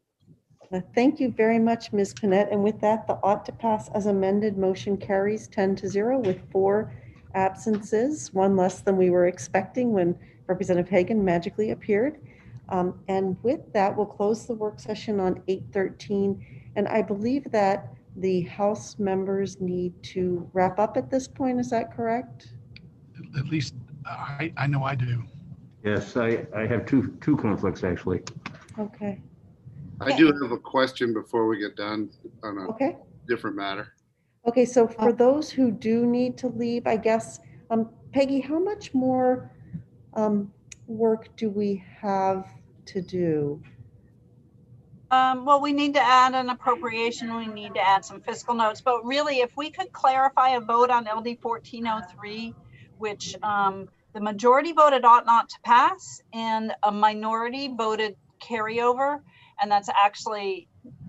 Thank you very much, Ms. Panett. And with that, the ought to pass as amended motion carries 10-0 with 4 absences, 1 less than we were expecting when Representative Hagan magically appeared. And with that, we'll close the work session on 8:13. And I believe that the House members need to wrap up at this point. Is that correct? At least I know I do. Yes, I have two conflicts, actually. Okay. I do have a question before we get done on a Okay. different matter. Okay, so for those who do need to leave, I guess, Peggy, how much more work do we have to do? Well, we need to add an appropriation. We need to add some fiscal notes, but really, if we could clarify a vote on LD 1403, which the majority voted ought not to pass and a minority voted carryover, and that's actually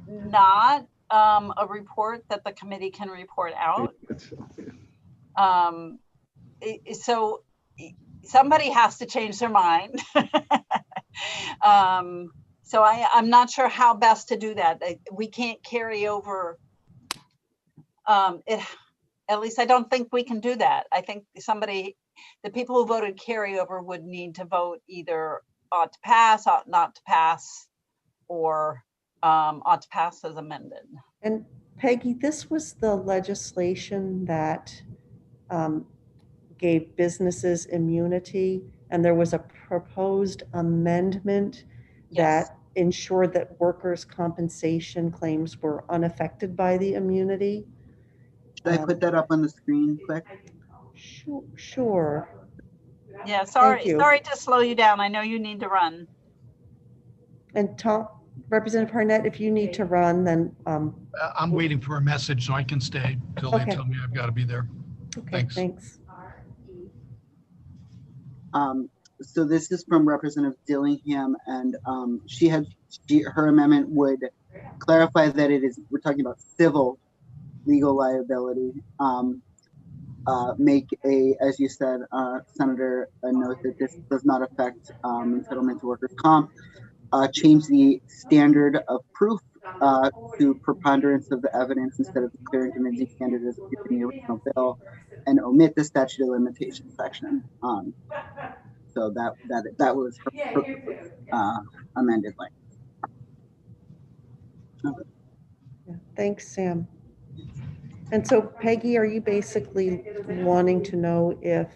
not a report that the committee can report out. So somebody has to change their mind. So I'm not sure how best to do that. We can't carry over. at least I don't think we can do that. I think the people who voted carryover would need to vote either ought to pass, ought not to pass, or ought to pass as amended. And Peggy, this was the legislation that gave businesses immunity, and there was a proposed amendment Yes. that ensured that workers' compensation claims were unaffected by the immunity. Should I put that up on the screen quick? Sure. Yeah, sorry Thank you. to slow you down. I know you need to run. And Tom, Representative Harnett, if you need to run, then I'm waiting for a message so I can stay till they Okay. tell me I've got to be there. okay, Thanks. So this is from Representative Dillingham, and her amendment would clarify that we're talking about civil legal liability. Make as you said, Senator, a note that this does not affect entitlement to workers' comp. Change the standard of proof to preponderance of the evidence instead of the clear and convincing standard as in the original bill, and omit the statute of limitations section. So that was her amended language. Okay. Yeah, thanks, Sam. And so Peggy, are you basically wanting to know if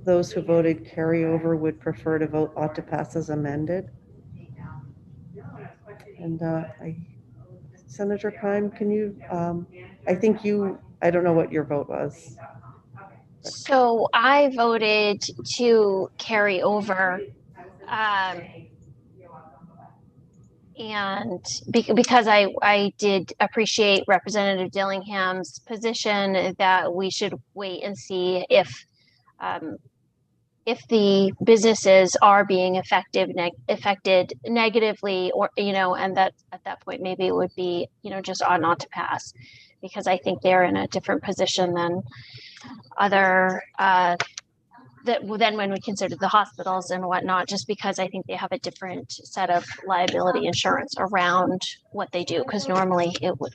those who voted carryover would prefer to vote ought to pass as amended? And Senator Kime, can you, I don't know what your vote was. So I voted to carry over. And because I did appreciate Representative Dillingham's position that we should wait and see if the businesses are being affected negatively, or and that at that point maybe it would be just ought not to pass, because I think they're in a different position than other then when we consider the hospitals and whatnot, just because I think they have a different set of liability insurance around what they do. Because normally it would,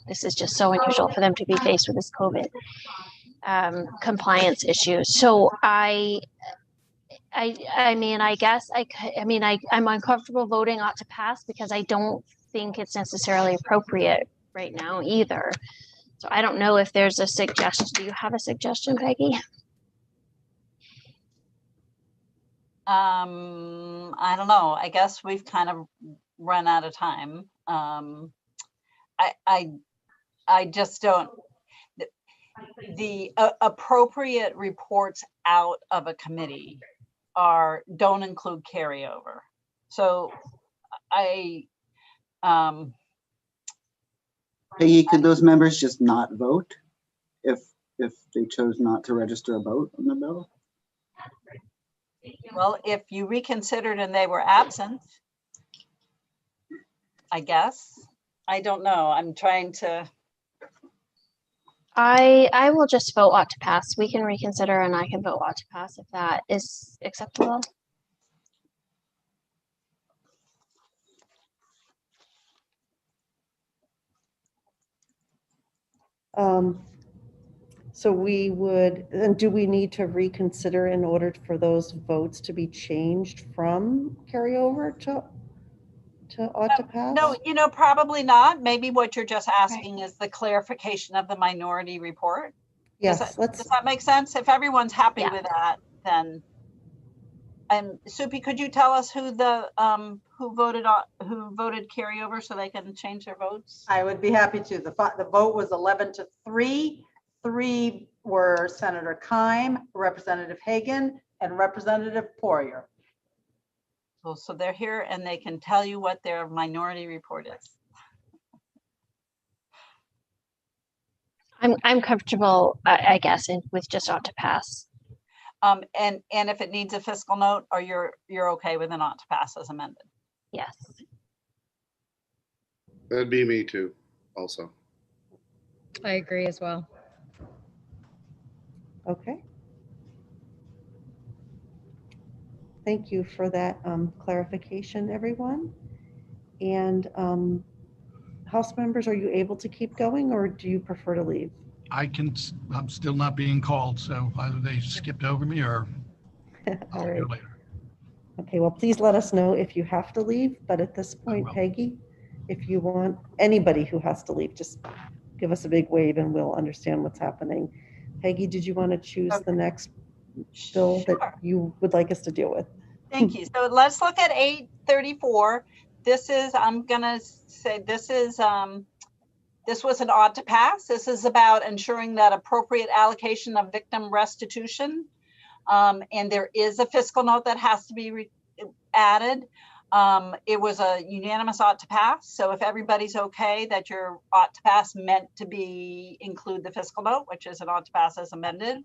this is just so unusual for them to be faced with this COVID compliance issue. So I'm uncomfortable voting ought to pass because I don't think it's necessarily appropriate right now either. So I don't know if there's a suggestion. Do you have a suggestion, Peggy? I don't know. I guess we've kind of run out of time. I just don't. The appropriate reports out of a committee don't include carryover. So Peggy, could those members just not vote if they chose not to register a vote on the bill? Well, if you reconsidered and they were absent, I guess. I don't know. I'm trying to. I will just vote ought to pass. We can reconsider and I can vote ought to pass if that is acceptable. So we would, and do we need to reconsider in order for those votes to be changed from carryover to ought to pass? No, probably not. Maybe what you're just asking is the clarification of the minority report. Yes, does that make sense? If everyone's happy with that, then. And Supi, could you tell us who who voted carryover so they can change their votes? I would be happy to. The vote was 11-3. 3 were Senator Kime, Representative Hagan, and Representative Poirier. So they're here and they can tell you what their minority report is. I'm comfortable, I guess, with just ought to pass. And if it needs a fiscal note, or you're okay with an ought to pass as amended? Yes. That'd be me too, also. I agree as well. Okay. Thank you for that clarification, everyone. And House members, are you able to keep going or do you prefer to leave? I'm still not being called, so either they skipped over me or All I'll right. hear later. Okay, well, please let us know if you have to leave, but at this point, will. Peggy, if you want anybody who has to leave, just give us a big wave and we'll understand what's happening. Peggy, did you want to choose the next bill Sure. that you would like us to deal with? Thank you. So let's look at 834. This is, I'm gonna say, this was an ought to pass. This is about ensuring that appropriate allocation of victim restitution. And there is a fiscal note that has to be added. It was a unanimous ought to pass. So if everybody's okay that your ought to pass meant to be include the fiscal note, which is an ought to pass as amended,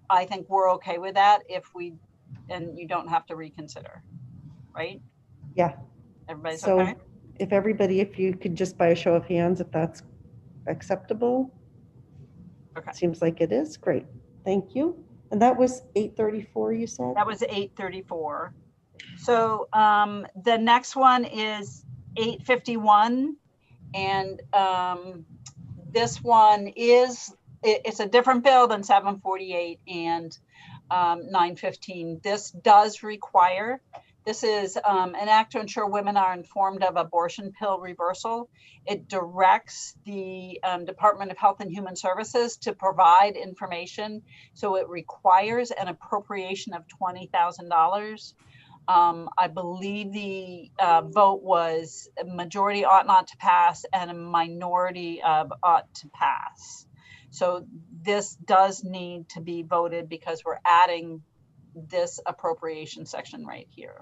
I think we're okay with that and you don't have to reconsider, right? Yeah. Everybody's So okay? if you could just by a show of hands, if that's acceptable. Okay. Seems like it is. Great. Thank you. And that was 834, you said? That was 834. So the next one is 851. And this one it's a different bill than 748 and 915. This does require, this is an act to ensure women are informed of abortion pill reversal. It directs the Department of Health and Human Services to provide information. So it requires an appropriation of $20,000. I believe the vote was a majority ought not to pass and a minority of ought to pass. So this does need to be voted because we're adding this appropriation section right here.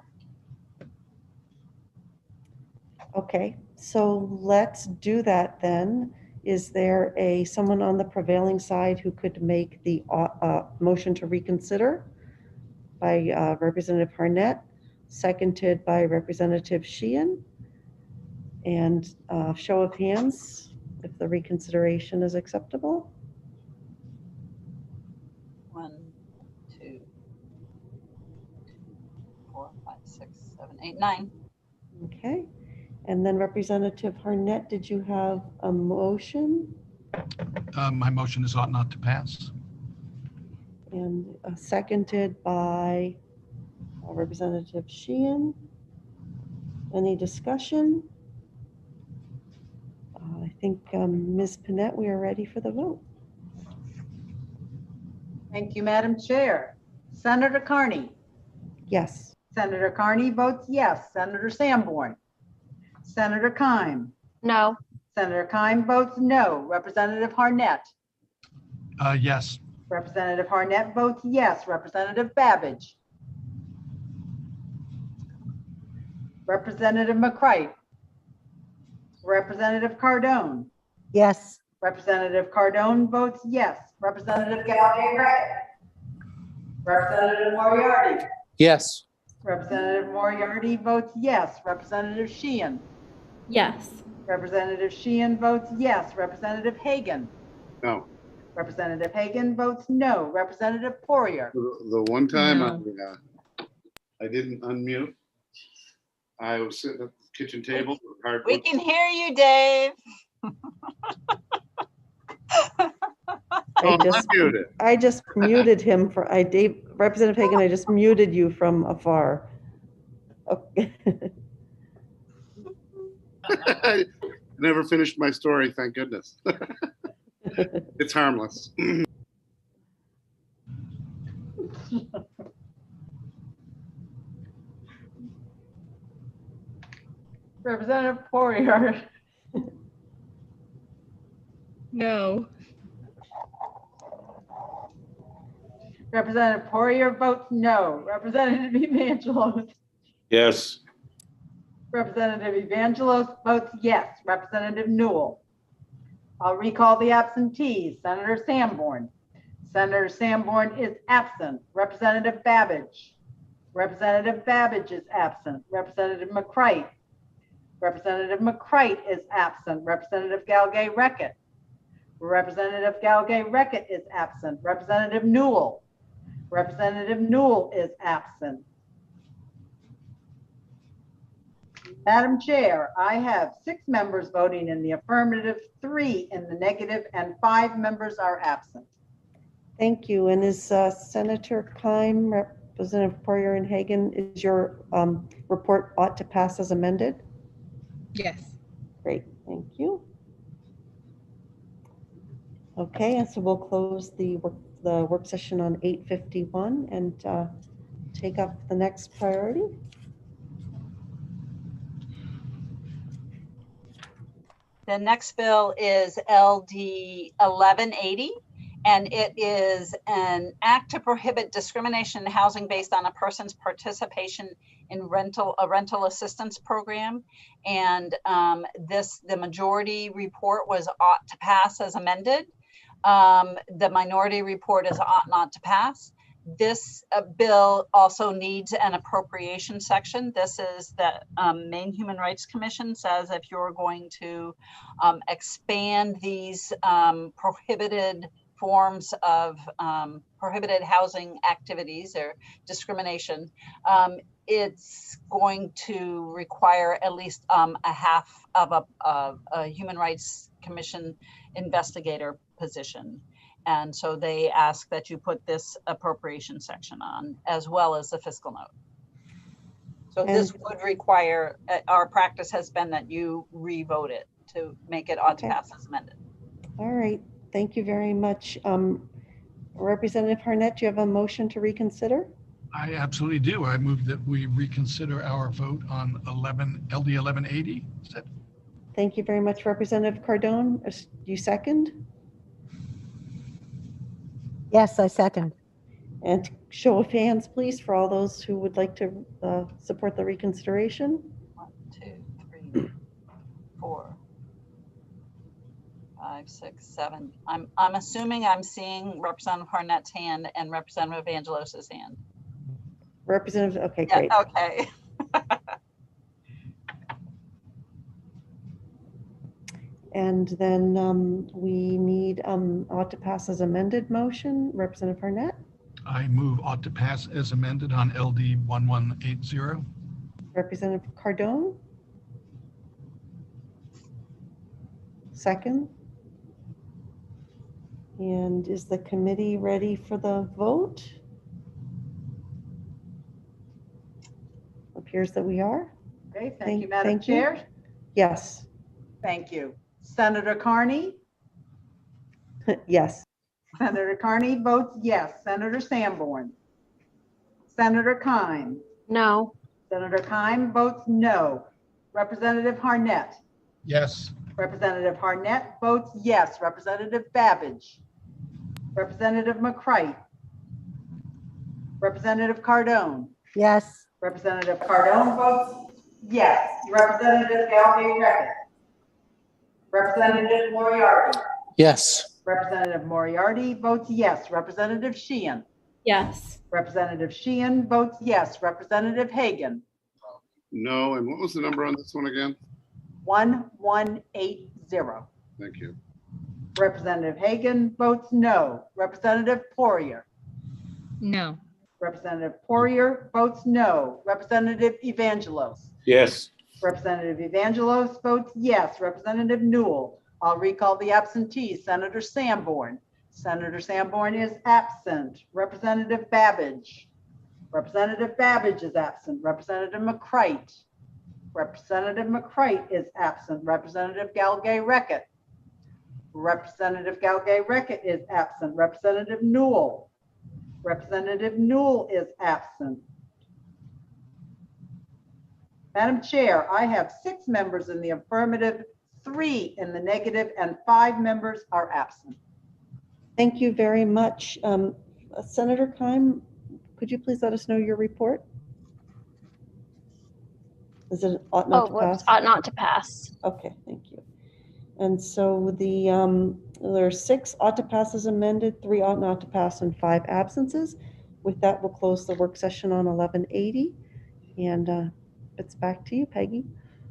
Okay, so let's do that then. Is there someone on the prevailing side who could make the motion to reconsider by Representative Harnett, seconded by Representative Sheehan? And show of hands if the reconsideration is acceptable. 1, 2, 4, 5, 6, 7, 8, 9. Okay, and then Representative Harnett, did you have a motion? My motion is ought not to pass. And seconded by Representative Sheehan. Any discussion? I think Ms. Panett, we are ready for the vote. Thank you, Madam Chair. Senator Carney. Yes. Senator Carney votes yes. Senator Sanborn. Senator Keim. No. Senator Keim votes no. Representative Harnett. Yes. Representative Harnett votes yes. Representative Babbage. Representative McCright. Representative Cardone. Yes. Representative Cardone votes yes. Representative Gallagher. Representative Moriarty. Yes. Representative Moriarty votes yes. Representative Sheehan. Yes. Representative Sheehan votes yes. Representative Hagan. No. Representative Hagan votes no. Representative Poirier. The one time No. I didn't unmute, I was sitting at the kitchen table. with hard We work. can hear you, Dave. I just muted him for Representative Hagan, I just muted you from afar. Okay. I never finished my story, thank goodness. It's harmless. Representative Poirier. No. Representative Poirier votes no. Representative Evangelos. Yes. Representative Evangelos votes yes. Representative Newell. I'll recall the absentees. Senator Sanborn. Senator Sanborn is absent. Representative Babbage. Representative Babbage is absent. Representative McCright. Representative McCright is absent. Representative Galgay-Reckitt. Representative Galgay-Reckitt is absent. Representative Newell. Representative Newell is absent. Madam Chair, I have 6 members voting in the affirmative, 3 in the negative, and 5 members are absent. Thank you. And is Senator Keim, Representative Poirier and Hagan, is your report ought to pass as amended? Yes. Great, thank you. Okay, and so we'll close the work session on 8:51 and take up the next priority. The next bill is LD 1180, and it is an act to prohibit discrimination in housing based on a person's participation in a rental assistance program. And the majority report was ought to pass as amended. The minority report is ought not to pass. This bill also needs an appropriation section. This is the Maine Human Rights Commission says if you're going to expand these prohibited forms of prohibited housing activities or discrimination, it's going to require at least a half of a Human Rights Commission investigator position. And so they ask that you put this appropriation section on, as well as the fiscal note. So this would require, our practice has been that you re-vote it to make it ought to pass as amended. All right, thank you very much. Representative Harnett, do you have a motion to reconsider? I absolutely do. I move that we reconsider our vote on LD 1180. Thank you very much, Representative Cardone. Do you second? Yes, I second. And show of hands, please, for all those who would like to support the reconsideration. 1, 2, 3, 4, 5, 6, 7. I'm assuming I'm seeing Representative Harnett's hand and Representative Angelos's hand. Representative, okay, great. Yeah, okay. And then we need ought to pass as amended motion. Representative Harnett. I move ought to pass as amended on LD 1180. Representative Cardone. Second. And is the committee ready for the vote? Appears that we are. Okay, thank you, Madam Chair. Yes. Thank you. Senator Carney? Yes. Senator Carney votes yes. Senator Sanborn? Senator Keim? No. Senator Keim votes no. Representative Harnett? Yes. Representative Harnett votes yes. Representative Babbage? Representative McCright? Representative Cardone? Yes. Representative Cardone votes yes. Representative Galvay-Reckett? Representative Moriarty? Yes. Representative Moriarty votes yes. Representative Sheehan? Yes. Representative Sheehan votes yes. Representative Hagan? No, and what was the number on this one again? 1180. Thank you. Representative Hagan votes no. Representative Poirier? No. Representative Poirier votes no. Representative Evangelos? Yes. Representative Evangelos votes yes. Representative Newell? I'll recall the absentees. Senator Sanborn? Senator Sanborn is absent. Representative Babbage? Representative Babbage is absent. Representative McCright? Representative McCright is absent. Representative Galgay-Reckett? Representative Galgay-Reckett is absent. Representative Newell? Representative Newell is absent. Madam Chair, I have 6 members in the affirmative, 3 in the negative, and 5 members are absent. Thank you very much. Senator Keim, could you please let us know your report? Is it ought not to pass? Ought not to pass. Okay, thank you. And so there are 6 ought to pass as amended, 3 ought not to pass, and 5 absences. With that, we'll close the work session on 1180. And it's back to you, Peggy.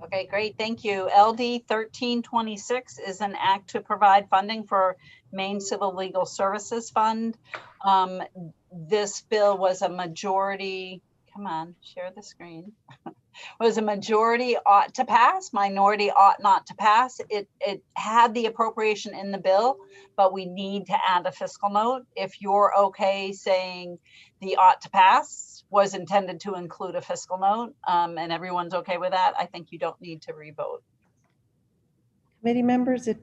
Okay, great. Thank you. LD 1326 is an act to provide funding for Maine Civil Legal Services Fund. This bill was a majority, come on, share the screen. was a majority ought to pass, minority ought not to pass. It had the appropriation in the bill, but we need to add a fiscal note. If you're okay saying the ought to pass was intended to include a fiscal note, and everyone's okay with that, I think you don't need to revote. Committee members, is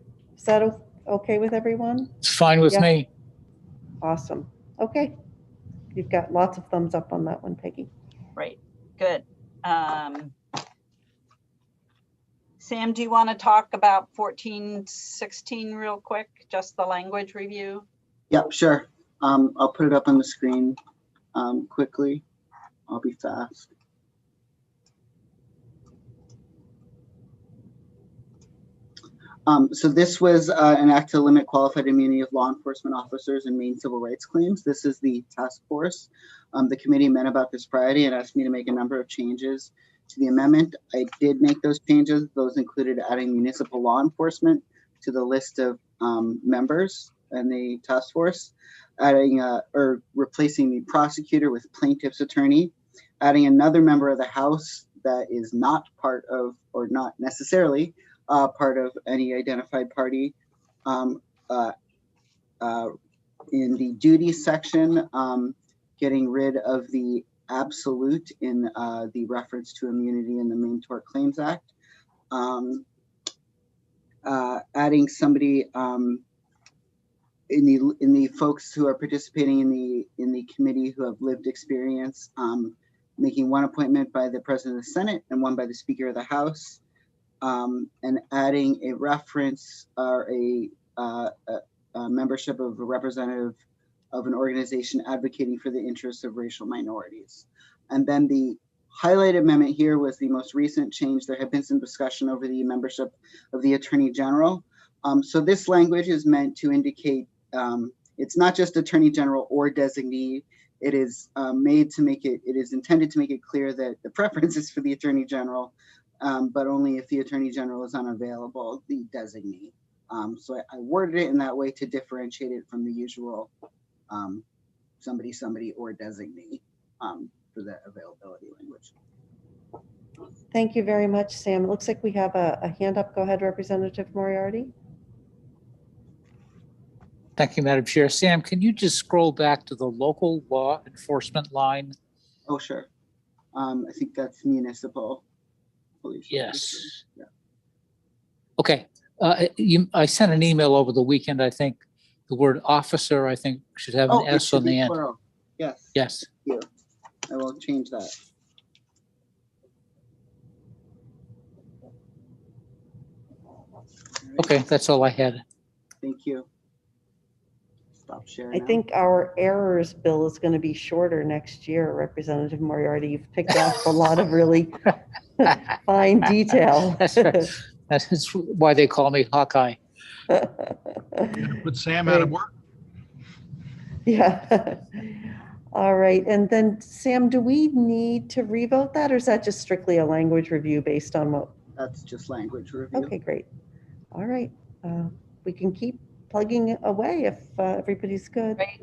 that okay with everyone? It's fine with Yeah. me. Awesome. Okay. You've got lots of thumbs up on that one, Peggy. Right, good. Sam, do you want to talk about 1416 real quick? Just the language review? Yep, sure. I'll put it up on the screen quickly. I'll be fast. So this was an act to limit qualified immunity of law enforcement officers in Maine civil rights claims. This is the task force. The committee met about this Friday and asked me to make a number of changes to the amendment. I did make those changes. Those included adding municipal law enforcement to the list of members in the task force, adding or replacing the prosecutor with plaintiff's attorney, adding another member of the House that is not part of, or not necessarily part of any identified party. In the duties section, getting rid of the absolute in the reference to immunity in the Maine Tort Claims Act. Adding somebody in the folks who are participating in the committee who have lived experience, making one appointment by the President of the Senate and one by the Speaker of the House. And adding a reference or a membership of a representative of an organization advocating for the interests of racial minorities. And then the highlighted amendment here was the most recent change. There had been some discussion over the membership of the Attorney General. So this language is meant to indicate it's not just Attorney General or designee. It is made to make it, it is intended to make it clear that the preference is for the Attorney General, but only if the Attorney General is unavailable, the designee. So I worded it in that way to differentiate it from the usual somebody, or designee for the availability language. Thank you very much, Sam. It looks like we have a hand up. Go ahead, Representative Moriarty. Thank you, Madam Chair. Sam, can you just scroll back to the local law enforcement line? Oh, sure. I think that's municipal police. Yes. Yeah. Okay. I sent an email over the weekend. I think the word officer, I think, should have an S on the end. Plural. Yes. Yes. Thank you. I will change that. Okay, that's all I had. Thank you. Stop sharing. I think our errors bill is going to be shorter next year, Representative Moriarty. You've picked off a lot of really fine detail. That's right. That's why they call me Hawkeye. Put Sam out of work. Yeah. All right. And then, Sam, do we need to revote that, or is that just strictly a language review based on what? That's just language review. Okay, great. All right. We can keep plugging away if everybody's good. Right.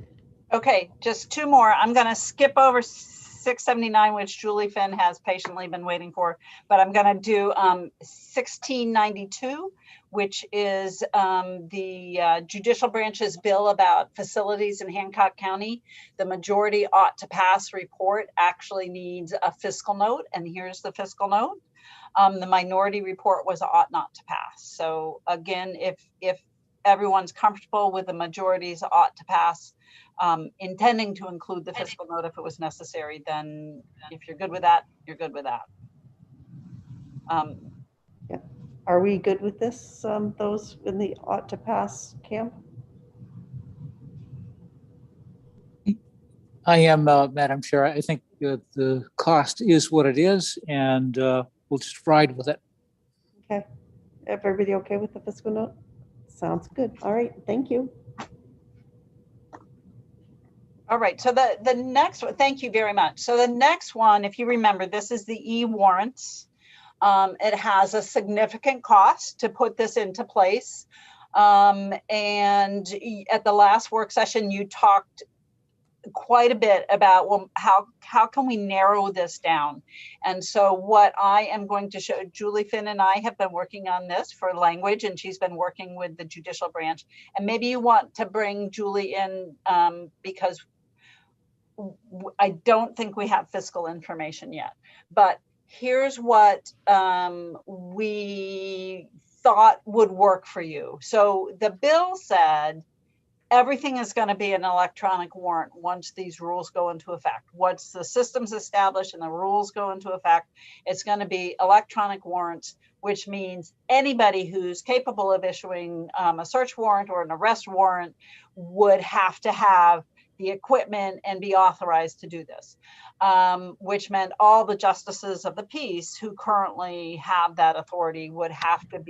Okay, just two more. I'm going to skip over 679, which Julie Finn has patiently been waiting for, but I'm going to do 1692, which is the judicial branch's bill about facilities in Hancock County. The majority ought to pass report actually needs a fiscal note, and here's the fiscal note. The minority report was ought not to pass. So again, if everyone's comfortable with the majority's ought to pass, intending to include the fiscal note if it was necessary, then if you're good with that, you're good with that. Yeah. Are we good with this, those in the ought to pass camp? I am, Madam Chair. I think the cost is what it is, and we'll just ride with it. Okay. Everybody okay with the fiscal note? Sounds good. All right. Thank you. All right, so the next one, thank you very much. So the next one, if you remember, this is the e-warrants. It has a significant cost to put this into place. And at the last work session, you talked quite a bit about, well, how can we narrow this down? And so what I am going to show, Julie Finn and I have been working on this for language, and she's been working with the judicial branch. And maybe you want to bring Julie in because I don't think we have fiscal information yet. But here's what we thought would work for you. So the bill said everything is going to be an electronic warrant once these rules go into effect. Once the system's established and the rules go into effect, it's going to be electronic warrants, which means anybody who's capable of issuing a search warrant or an arrest warrant would have to have the equipment and be authorized to do this, which meant all the justices of the peace who currently have that authority would have to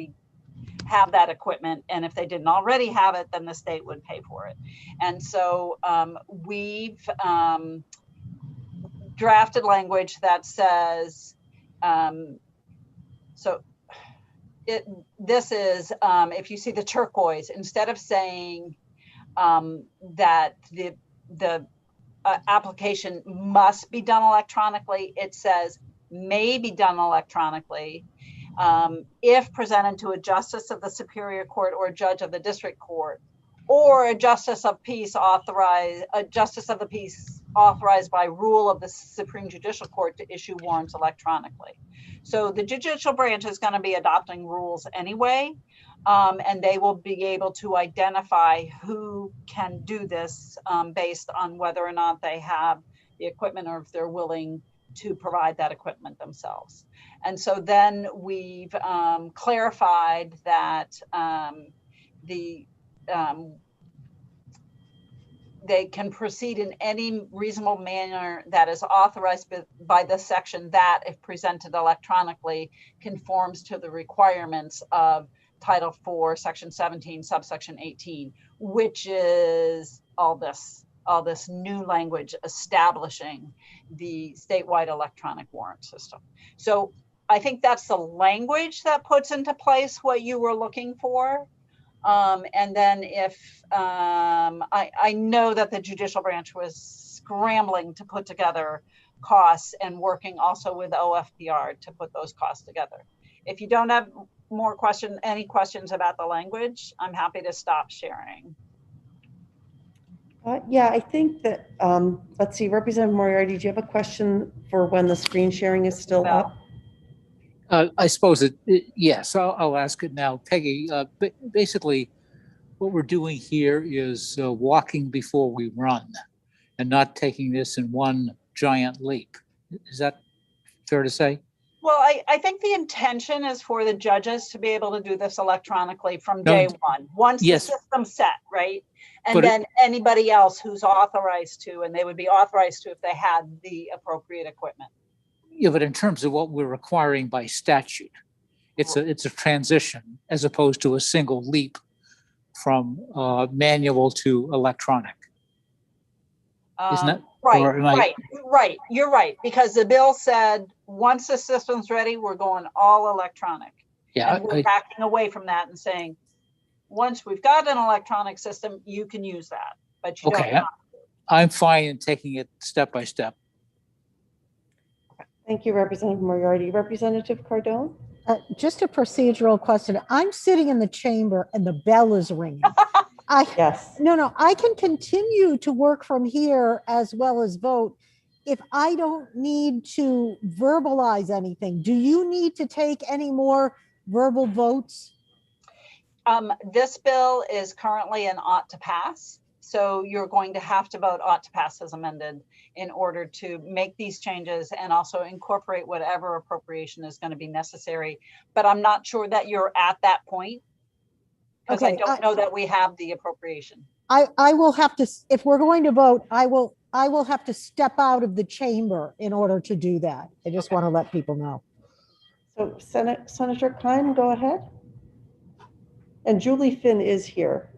have that equipment, and if they didn't already have it, then the state would pay for it. And so we've drafted language that says, this is, if you see the turquoise, instead of saying that the application must be done electronically, it says may be done electronically if presented to a justice of the Superior Court or a judge of the district court, or a justice of peace authorized by rule of the Supreme Judicial Court to issue warrants electronically. So the judicial branch is going to be adopting rules anyway, and they will be able to identify who can do this based on whether or not they have the equipment or if they're willing to provide that equipment themselves. And so then we've clarified that they can proceed in any reasonable manner that is authorized by this section that, if presented electronically, conforms to the requirements of Title IV, Section 17, subsection 18, which is all this new language establishing the statewide electronic warrant system. So I think that's the language that puts into place what you were looking for. And then if I know that the judicial branch was scrambling to put together costs and working also with OFPR to put those costs together. If you don't have any questions about the language, I'm happy to stop sharing. Yeah, I think that, let's see, Representative Moriarty, do you have a question for when the screen sharing is still up? I suppose yes, I'll ask it now. Peggy, basically what we're doing here is walking before we run and not taking this in one giant leap. Is that fair to say? Well, I think the intention is for the judges to be able to do this electronically from day one, once the system's set, right? And then anybody else who's authorized to, and they would be authorized to if they had the appropriate equipment. Yeah, but in terms of what we're requiring by statute, it's a transition as opposed to a single leap from manual to electronic. Isn't that? Right. You're right, because the bill said once the system's ready, we're going all electronic. Yeah, and we're backing away from that and saying, once we've got an electronic system, you can use that, but you don't have to. I'm fine in taking it step by step. Thank you, Representative Moriarty. Representative Cardone? Just a procedural question. I'm sitting in the chamber and the bell is ringing. Yes. No, I can continue to work from here as well as vote if I don't need to verbalize anything. Do you need to take any more verbal votes? This bill is currently an ought to pass. So you're going to have to vote ought to pass as amended in order to make these changes and also incorporate whatever appropriation is going to be necessary. But I'm not sure that you're at that point because I don't know that we have the appropriation. I will have to, if we're going to vote, I will have to step out of the chamber in order to do that. I just want to let people know. So Senator Kine, go ahead. And Julie Finn is here.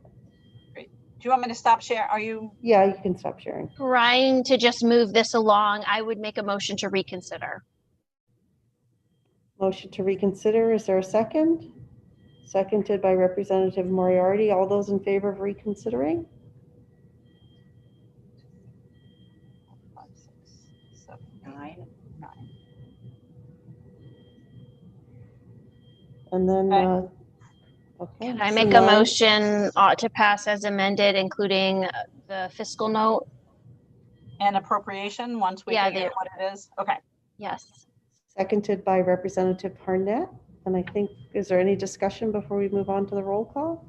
Do you want me to stop sharing? Are you? Yeah, you can stop sharing. Trying to just move this along, I would make a motion to reconsider. Motion to reconsider. Is there a second? Seconded by Representative Moriarty. All those in favor of reconsidering? And then, okay. Can I so make a now- motion to pass as amended, including the fiscal note? And appropriation, once we Yeah, figure out what it is? Okay. Yes. Seconded by Representative Harnett. And I think, is there any discussion before we move on to the roll call?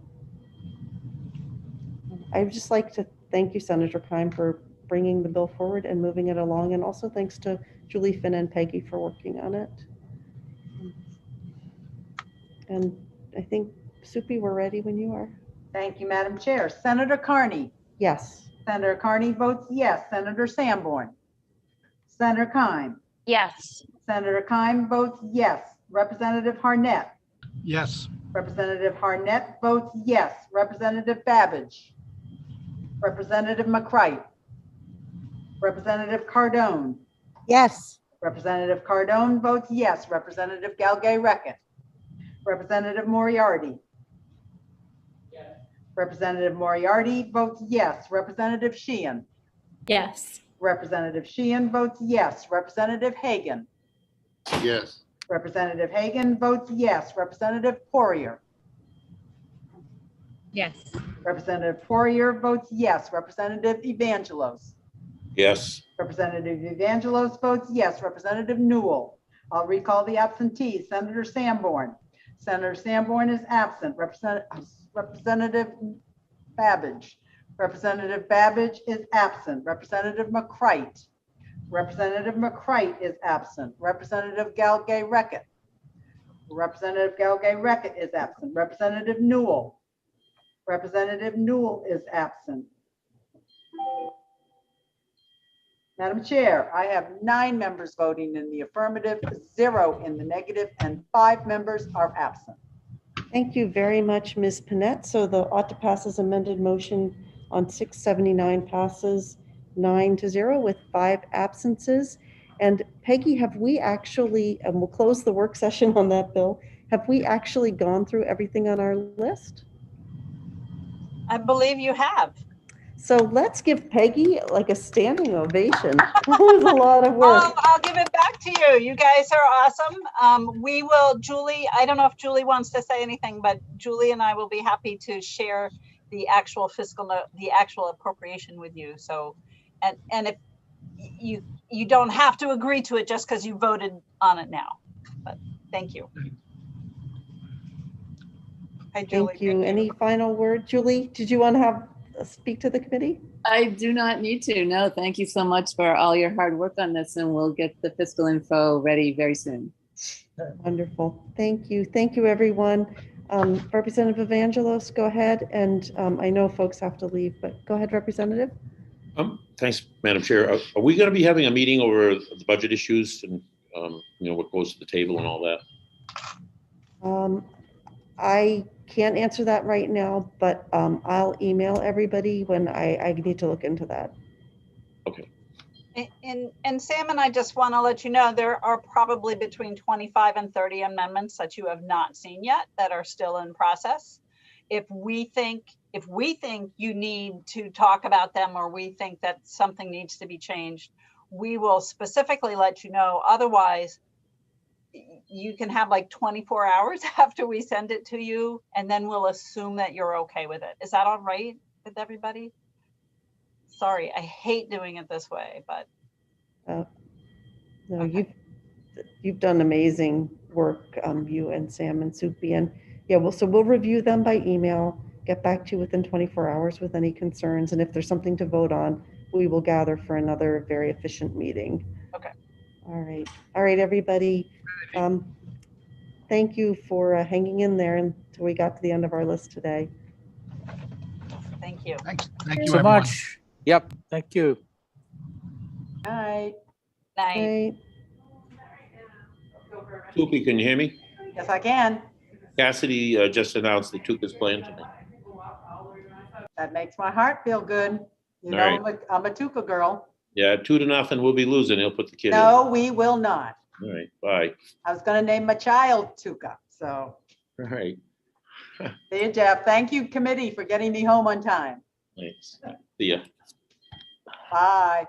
I'd just like to thank you, Senator Kime, for bringing the bill forward and moving it along. And also thanks to Julie, Finn, and Peggy for working on it. And I think, Supi, we're ready when you are. Thank you, Madam Chair. Senator Carney. Yes. Senator Carney votes yes. Senator Sanborn. Senator Kime. Yes. Senator Kime votes yes. Representative Harnett. Yes. Representative Harnett votes yes. Representative Babbage. Representative McCright. Representative Cardone. Yes. Representative Cardone votes yes. Representative Galgay-Reckett. Representative Moriarty. Representative Moriarty votes yes. Representative Sheehan. Yes. Representative Sheehan votes yes. Representative Hagan. Yes. Representative Hagan votes yes. Representative Poirier. Yes. Representative Poirier votes yes. Representative Evangelos. Yes. Representative Evangelos votes yes. Representative Newell. I'll recall the absentees. Senator Sanborn. Senator Sanborn is absent. Representative Babbage. Representative Babbage is absent. Representative McCright. Representative McCright is absent. Representative Galgay-Reckett. Representative Galgay-Reckett is absent. Representative Newell. Representative Newell is absent. Madam Chair, I have 9 members voting in the affirmative, 0 in the negative, and 5 members are absent. Thank you very much, Ms. Panett. So the ought to pass as amended motion on 679 passes 9-0 with 5 absences. And Peggy, have we actually, and we'll close the work session on that bill, have we actually gone through everything on our list? I believe you have. So let's give Peggy like a standing ovation. That was a lot of work. I'll give it back to you. You guys are awesome. We will, Julie, I don't know if Julie wants to say anything, but Julie and I will be happy to share the actual fiscal note, the actual appropriation with you. So, and if you don't have to agree to it just because you voted on it now, but thank you. Hi, Julie. Thank you. Any final word? Julie, did you want to have speak to the committee? I do not need to. No, thank you so much for all your hard work on this, and we'll get the fiscal info ready very soon. Wonderful. Thank you. Thank you, everyone. Representative Evangelos, go ahead. And I know folks have to leave, but go ahead, Representative. Thanks, Madam Chair. Are we going to be having a meeting over the budget issues and what goes to the table and all that? I can't answer that right now, but I'll email everybody when I need to look into that. Okay. And Sam and I just want to let you know there are probably between 25 and 30 amendments that you have not seen yet that are still in process. If we think you need to talk about them, or we think that something needs to be changed, we will specifically let you know. Otherwise, you can have like 24 hours after we send it to you, and then we'll assume that you're okay with it. Is that all right with everybody? Sorry, I hate doing it this way, but. No, Okay. you've done amazing work, you and Sam and Supi, and yeah, we'll review them by email, get back to you within 24 hours with any concerns, and if there's something to vote on, we will gather for another very efficient meeting. Okay. All right, everybody. Thank you for hanging in there until we got to the end of our list today. Thank you. Thank you, Thanks so everyone. much. Yep, thank you. All right. Night. Right. Tupi, can you hear me? Yes, I can. Cassidy just announced that Tuka's playing tonight. That makes my heart feel good. You All know, right. I'm a Tuca girl. Yeah, 2-0. We'll be losing. He'll put the kid No, we will not. in. All right. Bye. I was going to name my child Tuca. So, All right. see you, Jeff. Thank you, committee, for getting me home on time. Thanks. See ya. Bye.